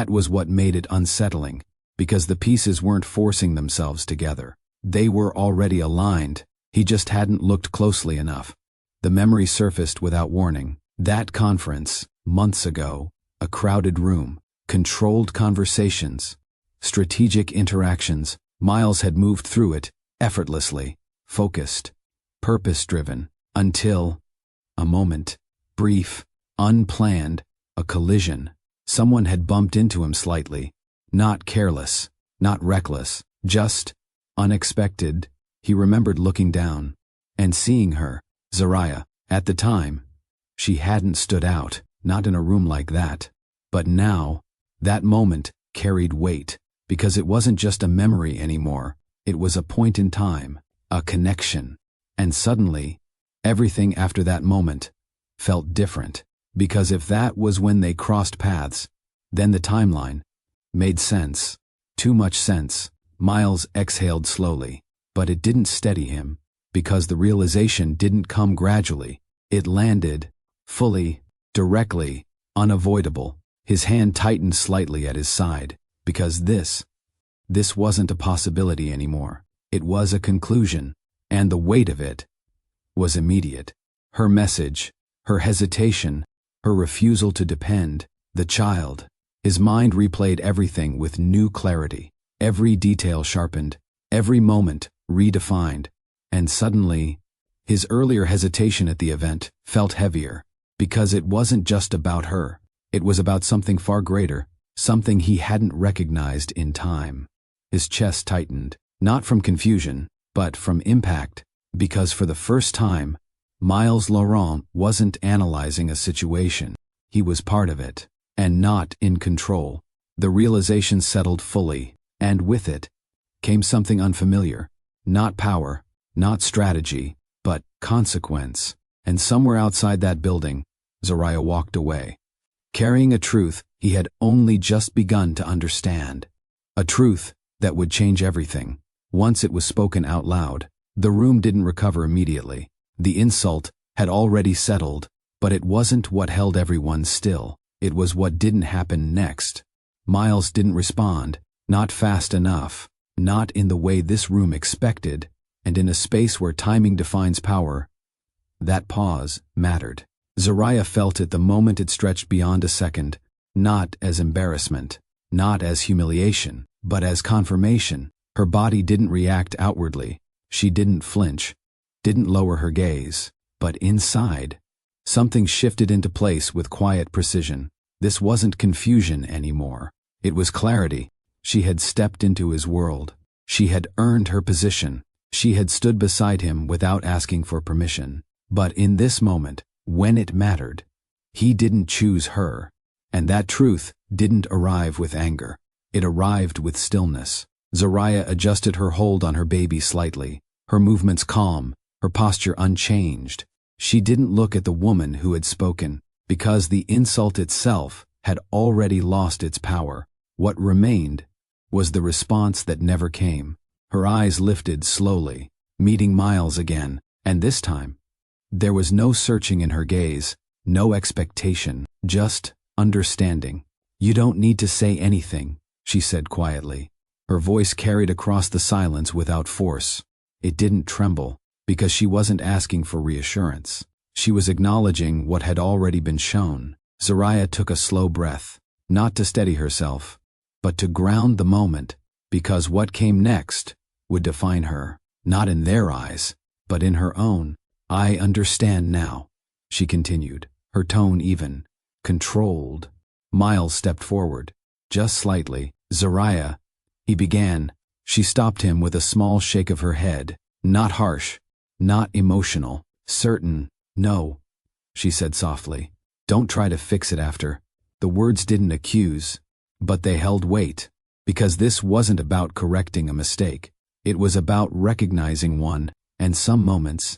was what made it unsettling, because the pieces weren't forcing themselves together. They were already aligned, he just hadn't looked closely enough. The memory surfaced without warning. That conference, months ago, a crowded room, controlled conversations, strategic interactions. Miles had moved through it, effortlessly, focused, purpose-driven, until a moment, brief, unplanned, a collision. Someone had bumped into him slightly, not careless, not reckless, just unexpected. He remembered looking down and seeing her, Zariah. At the time, she hadn't stood out, not in a room like that. But now, that moment carried weight, because it wasn't just a memory anymore. It was a point in time, a connection. And suddenly, everything after that moment felt different, because if that was when they crossed paths, then the timeline made sense. Too much sense. Miles exhaled slowly, but it didn't steady him, because the realization didn't come gradually. It landed, fully, directly, unavoidable. His hand tightened slightly at his side, because this wasn't a possibility anymore. It was a conclusion, and the weight of it was immediate. Her message, her hesitation, her refusal to depend, the child. His mind replayed everything with new clarity, every detail sharpened, every moment redefined, and suddenly, his earlier hesitation at the event felt heavier, because it wasn't just about her. It was about something far greater, something he hadn't recognized in time. His chest tightened, not from confusion, but from impact, because for the first time, Miles Laurent wasn't analyzing a situation. He was part of it, and not in control. The realization settled fully, and with it came something unfamiliar. Not power, not strategy, but consequence. And somewhere outside that building, Zariah walked away, carrying a truth he had only just begun to understand. A truth that would change everything. Once it was spoken out loud, the room didn't recover immediately. The insult had already settled, but it wasn't what held everyone still. It was what didn't happen next. Miles didn't respond, not fast enough, not in the way this room expected, and in a space where timing defines power, that pause mattered. Zariah felt it the moment it stretched beyond a second, not as embarrassment, not as humiliation, but as confirmation. Her body didn't react outwardly. She didn't flinch, didn't lower her gaze. But inside, something shifted into place with quiet precision. This wasn't confusion anymore. It was clarity. She had stepped into his world. She had earned her position. She had stood beside him without asking for permission. But in this moment, when it mattered, he didn't choose her. And that truth didn't arrive with anger. It arrived with stillness. Zariah adjusted her hold on her baby slightly, her movements calm, her posture unchanged. She didn't look at the woman who had spoken, because the insult itself had already lost its power. What remained was the response that never came. Her eyes lifted slowly, meeting Miles again, and this time, there was no searching in her gaze, no expectation, just understanding. "You don't need to say anything," she said quietly. Her voice carried across the silence without force. It didn't tremble, because she wasn't asking for reassurance. She was acknowledging what had already been shown. Zariah took a slow breath, not to steady herself, but to ground the moment, because what came next would define her, not in their eyes, but in her own. "I understand now," she continued, her tone even, controlled. Miles stepped forward, just slightly. "Zariah," he began. She stopped him with a small shake of her head, not harsh, not emotional, certain. "No," she said softly. "Don't try to fix it after." The words didn't accuse, but they held weight, because this wasn't about correcting a mistake. It was about recognizing one, and some moments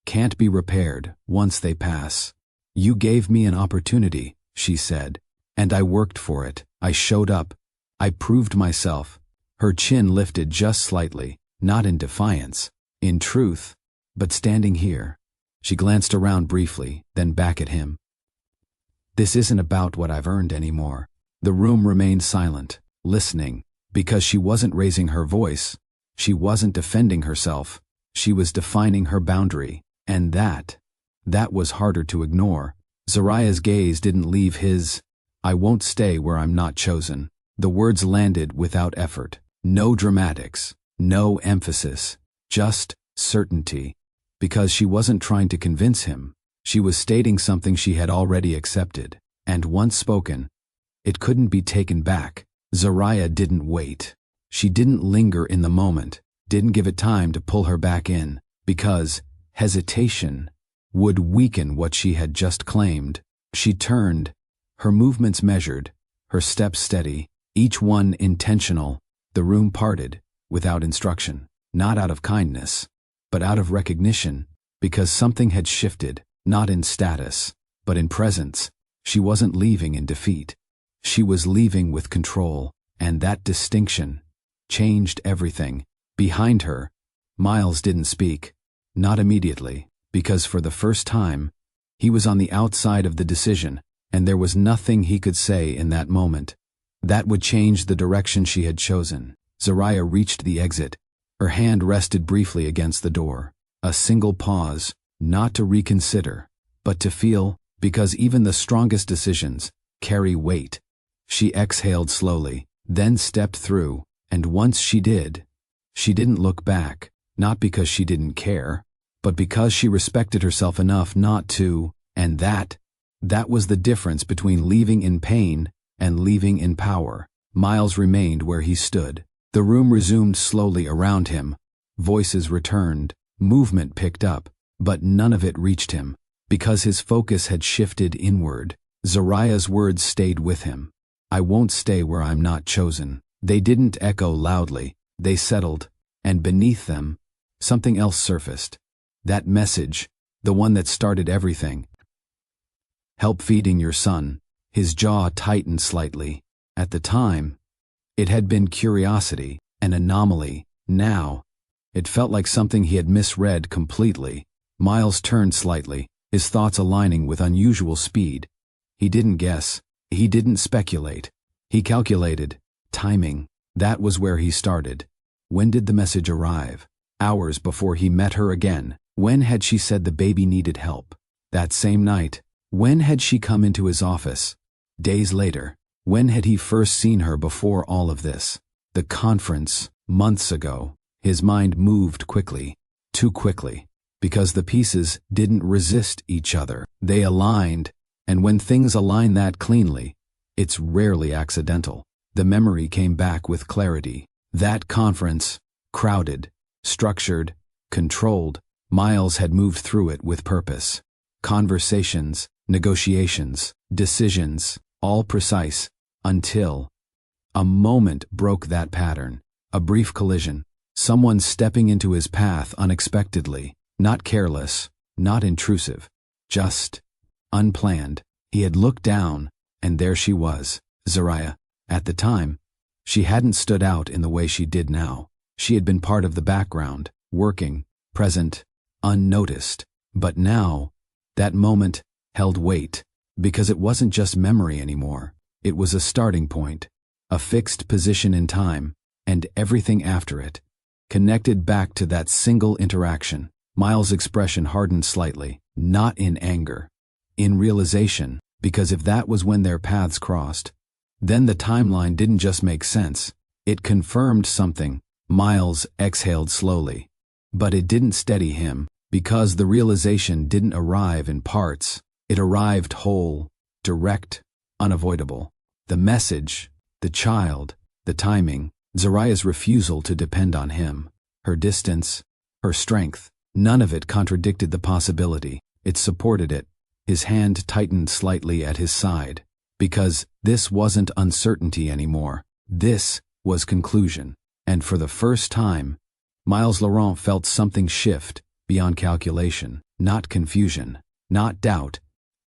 can't be repaired once they pass. "You gave me an opportunity," she said, "and I worked for it. I showed up. I proved myself." Her chin lifted just slightly, not in defiance, in truth, but standing here. She glanced around briefly, then back at him. "This isn't about what I've earned anymore." The room remained silent, listening, because she wasn't raising her voice. She wasn't defending herself. She was defining her boundary, and that was harder to ignore. Zariah's gaze didn't leave his. "I won't stay where I'm not chosen." The words landed without effort. No dramatics, no emphasis, just certainty. Because she wasn't trying to convince him. She was stating something she had already accepted, and once spoken, it couldn't be taken back. Zariah didn't wait. She didn't linger in the moment, didn't give it time to pull her back in, because hesitation would weaken what she had just claimed. She turned, her movements measured, her steps steady, each one intentional. The room parted, without instruction, not out of kindness, but out of recognition, because something had shifted, not in status, but in presence. She wasn't leaving in defeat. She was leaving with control, and that distinction changed everything. Behind her, Miles didn't speak, not immediately, because for the first time, he was on the outside of the decision, and there was nothing he could say in that moment that would change the direction she had chosen. Zariah reached the exit. Her hand rested briefly against the door. A single pause, not to reconsider, but to feel, because even the strongest decisions carry weight. She exhaled slowly, then stepped through, and once she did, she didn't look back, not because she didn't care, but because she respected herself enough not to, and that was the difference between leaving in pain and leaving in power. Miles remained where he stood. The room resumed slowly around him. Voices returned, movement picked up, but none of it reached him, because his focus had shifted inward. Zariah's words stayed with him. "I won't stay where I'm not chosen." They didn't echo loudly, they settled, and beneath them, something else surfaced. That message, the one that started everything. "Help feeding your son." His jaw tightened slightly. At the time, it had been curiosity, an anomaly. Now, it felt like something he had misread completely. Miles turned slightly, his thoughts aligning with unusual speed. He didn't guess. He didn't speculate. He calculated. Timing. That was where he started. When did the message arrive? Hours before he met her again. When had she said the baby needed help? That same night. When had she come into his office? Days later. When had he first seen her before all of this? The conference, months ago. His mind moved quickly, too quickly, because the pieces didn't resist each other. They aligned, and when things align that cleanly, it's rarely accidental. The memory came back with clarity. That conference, crowded, structured, controlled, Miles had moved through it with purpose. Conversations, negotiations, decisions, all precise, until a moment broke that pattern. A brief collision. Someone stepping into his path unexpectedly, not careless, not intrusive, just unplanned. He had looked down, and there she was, Zariah. At the time, she hadn't stood out in the way she did now. She had been part of the background, working, present, unnoticed. But now, that moment held weight, because it wasn't just memory anymore. It was a starting point, a fixed position in time, and everything after it. Connected back to that single interaction. Miles' expression hardened slightly, not in anger, in realization, because if that was when their paths crossed, then the timeline didn't just make sense, it confirmed something. Miles exhaled slowly. But it didn't steady him, because the realization didn't arrive in parts. It arrived whole, direct, unavoidable. The message, the child, the timing, Zariah's refusal to depend on him, her distance, her strength, none of it contradicted the possibility. It supported it. His hand tightened slightly at his side, because this wasn't uncertainty anymore. This was conclusion. And for the first time, Miles Laurent felt something shift beyond calculation, not confusion, not doubt,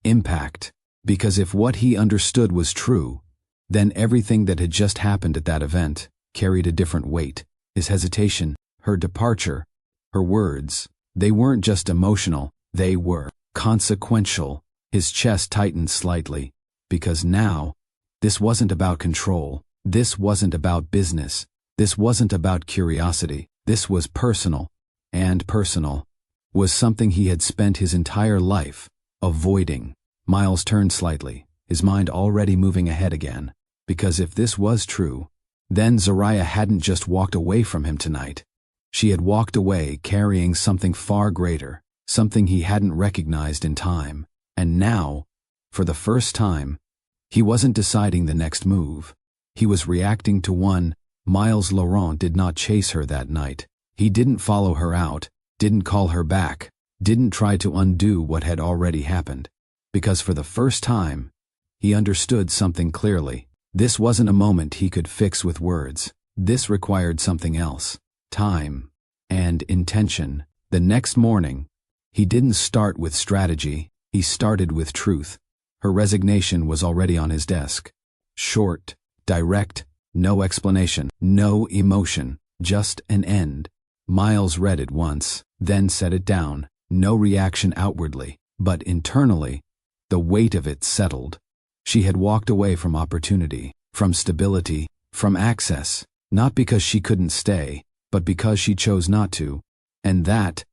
impact. Because if what he understood was true, then everything that had just happened at that event carried a different weight. His hesitation, her departure, her words, they weren't just emotional, they were consequential. His chest tightened slightly, because now, this wasn't about control, this wasn't about business, this wasn't about curiosity, this was personal, and personal was something he had spent his entire life avoiding. Miles turned slightly, his mind already moving ahead again, because if this was true, then Zariah hadn't just walked away from him tonight. She had walked away carrying something far greater, something he hadn't recognized in time. And now, for the first time, he wasn't deciding the next move. He was reacting to one. Miles Laurent did not chase her that night. He didn't follow her out, didn't call her back, didn't try to undo what had already happened. Because for the first time, he understood something clearly. This wasn't a moment he could fix with words. This required something else. Time. And intention. The next morning, he didn't start with strategy, he started with truth. Her resignation was already on his desk. Short, direct, no explanation, no emotion, just an end. Miles read it once, then set it down. No reaction outwardly, but internally, the weight of it settled. She had walked away from opportunity, from stability, from access, not because she couldn't stay, but because she chose not to. And that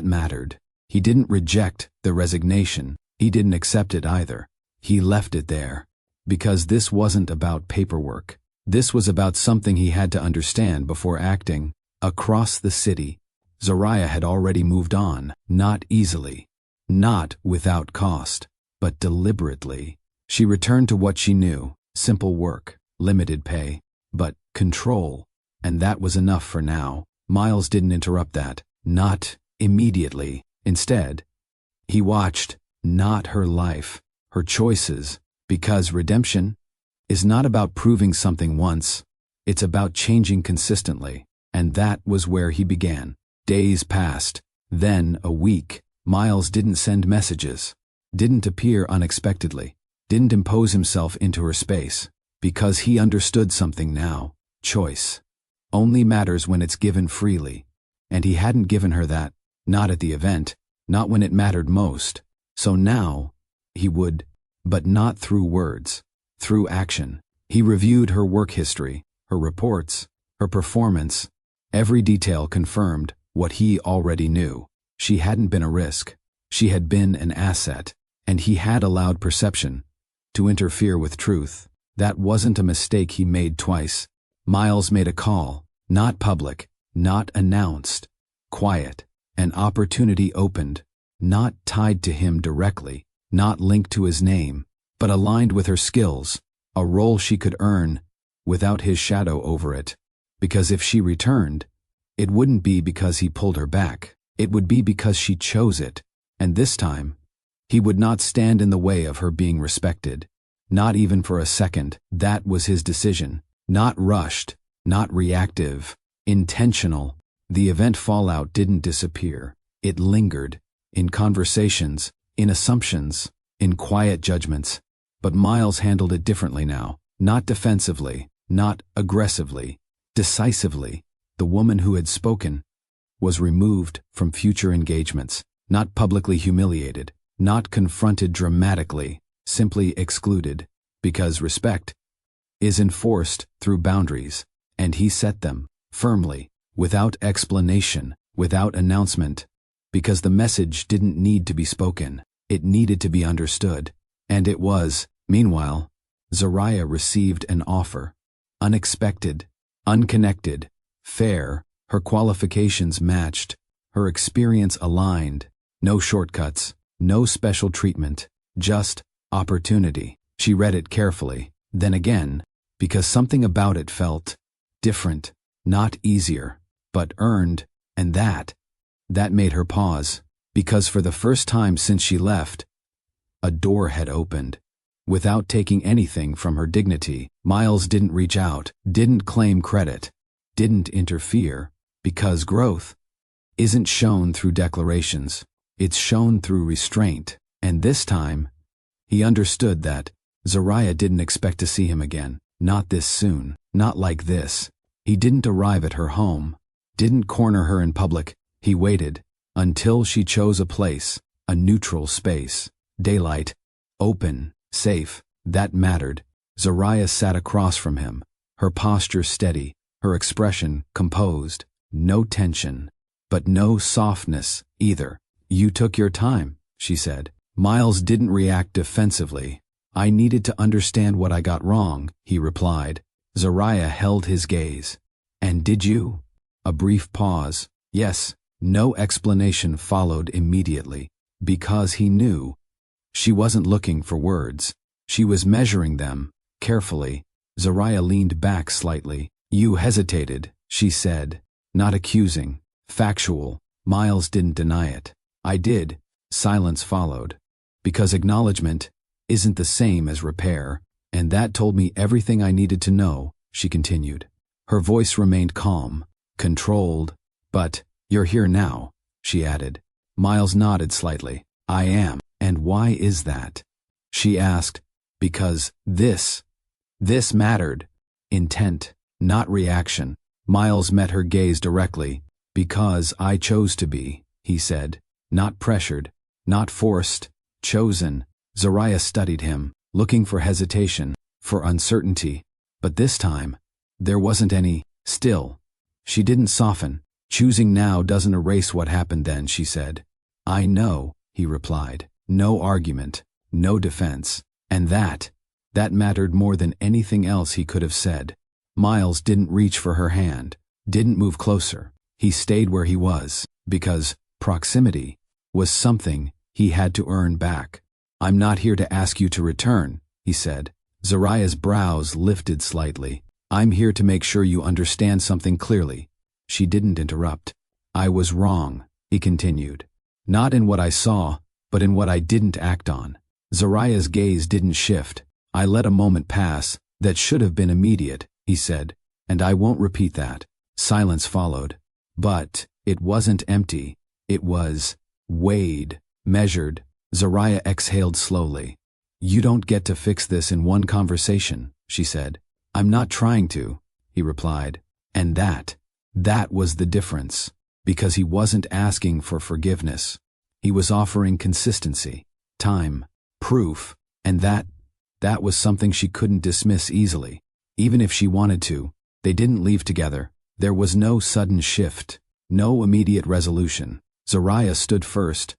mattered. He didn't reject the resignation. He didn't accept it either. He left it there. Because this wasn't about paperwork. This was about something he had to understand before acting. Across the city, Zariah had already moved on, not easily, not without cost, but deliberately. She returned to what she knew, simple work, limited pay, but control. And that was enough for now. Miles didn't interrupt that, not immediately. Instead, he watched, not her life, her choices, because redemption is not about proving something once, it's about changing consistently. And that was where he began. Days passed, then a week. Miles didn't send messages, didn't appear unexpectedly, didn't impose himself into her space, because he understood something now. Choice only matters when it's given freely, and he hadn't given her that, not at the event, not when it mattered most. So now, he would, but not through words, through action. He reviewed her work history, her reports, her performance. Every detail confirmed what he already knew. She hadn't been a risk. She had been an asset. and he had allowed perception to interfere with truth. That wasn't a mistake he made twice. Miles made a call, not public, not announced, quiet. An opportunity opened, not tied to him directly, not linked to his name, but aligned with her skills, a role she could earn without his shadow over it. Because if she returned, it wouldn't be because he pulled her back. It would be because she chose it. And this time, he would not stand in the way of her being respected. Not even for a second. That was his decision. Not rushed, not reactive, intentional. The event fallout didn't disappear. It lingered. In conversations, in assumptions, in quiet judgments. But Miles handled it differently now. Not defensively, not aggressively, decisively. The woman who had spoken was removed from future engagements, not publicly humiliated, not confronted dramatically, simply excluded, because respect is enforced through boundaries, and he set them, firmly, without explanation, without announcement, because the message didn't need to be spoken, it needed to be understood, and it was. Meanwhile, Zariah received an offer. Unexpected, unconnected, fair, her qualifications matched, her experience aligned, no shortcuts, no special treatment, just opportunity. She read it carefully, then again, because something about it felt different, not easier, but earned, and that made her pause, because for the first time since she left, a door had opened. Without taking anything from her dignity, Miles didn't reach out, didn't claim credit, didn't interfere, because growth isn't shown through declarations, it's shown through restraint, and this time, he understood that Zariah didn't expect to see him again, not this soon, not like this. He didn't arrive at her home, didn't corner her in public, he waited, until she chose a place, a neutral space, daylight, open, safe, that mattered. Zariah sat across from him, her posture steady, her expression composed, no tension, but no softness either. You took your time, she said. Miles didn't react defensively. I needed to understand what I got wrong, he replied. Zariah held his gaze. And did you? A brief pause. Yes. No explanation followed immediately, because he knew. She wasn't looking for words. She was measuring them, carefully. Zariah leaned back slightly. You hesitated, she said. Not accusing. Factual. Miles didn't deny it. I did. Silence followed. Because acknowledgement isn't the same as repair, and that told me everything I needed to know, she continued. Her voice remained calm, controlled, but, you're here now, she added. Miles nodded slightly. I am. And why is that? She asked. Because this mattered. Intent, not reaction. Miles met her gaze directly. Because I chose to be, he said. Not pressured, not forced, chosen. Zariah studied him, looking for hesitation, for uncertainty. But this time, there wasn't any. Still, she didn't soften. Choosing now doesn't erase what happened then, she said. I know, he replied. No argument, no defense. And that mattered more than anything else he could have said. Miles didn't reach for her hand, didn't move closer. He stayed where he was, because proximity was something he had to earn back. I'm not here to ask you to return, he said. Zariah's brows lifted slightly. I'm here to make sure you understand something clearly. She didn't interrupt. I was wrong, he continued. Not in what I saw, but in what I didn't act on. Zariah's gaze didn't shift. I let a moment pass that should have been immediate, he said, and I won't repeat that. Silence followed. But it wasn't empty. It was weighed, measured. Zariah exhaled slowly. You don't get to fix this in one conversation, she said. I'm not trying to, he replied. And that was the difference. Because he wasn't asking for forgiveness. He was offering consistency, time, proof, and that was something she couldn't dismiss easily. Even if she wanted to, they didn't leave together. There was no sudden shift, no immediate resolution. Zariah stood first.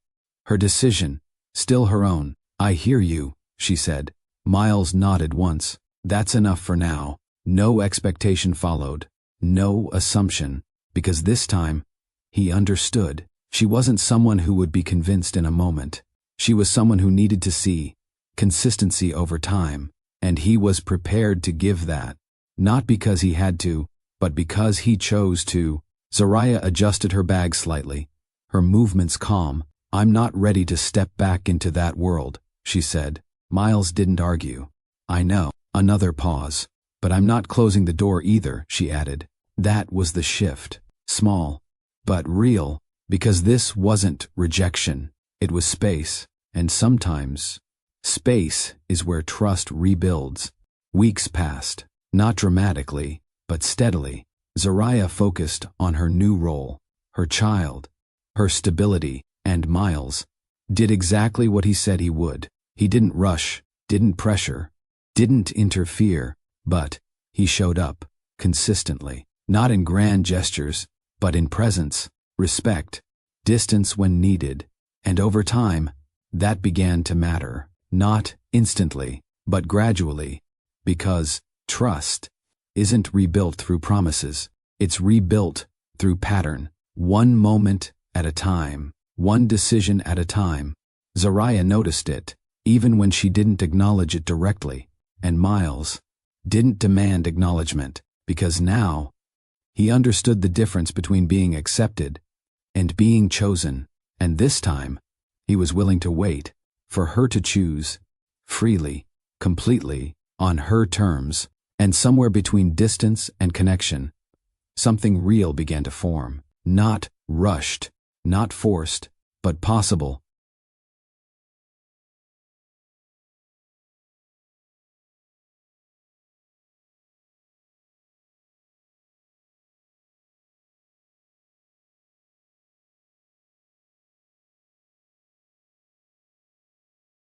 Her decision, still her own, I hear you, she said. Miles nodded once. That's enough for now. No expectation followed. No assumption. Because this time, he understood. She wasn't someone who would be convinced in a moment. She was someone who needed to see consistency over time, and he was prepared to give that. Not because he had to, but because he chose to. Zariah adjusted her bag slightly, her movements calm. I'm not ready to step back into that world, she said. Miles didn't argue. I know. Another pause. But I'm not closing the door either, she added. That was the shift. Small, but real, because this wasn't rejection. It was space, and sometimes space is where trust rebuilds. Weeks passed, not dramatically, but steadily. Zariah focused on her new role, her child, her stability, and Miles did exactly what he said he would. He didn't rush, didn't pressure, didn't interfere, but he showed up, consistently, not in grand gestures, but in presence, respect, distance when needed, and over time, that began to matter, not instantly, but gradually, because trust isn't rebuilt through promises, it's rebuilt through pattern, one moment at a time, one decision at a time. Zariah noticed it, even when she didn't acknowledge it directly, and Miles didn't demand acknowledgement, because now he understood the difference between being accepted and being chosen, and this time he was willing to wait for her to choose, freely, completely, on her terms, and somewhere between distance and connection, something real began to form, not rushed, not forced, but possible,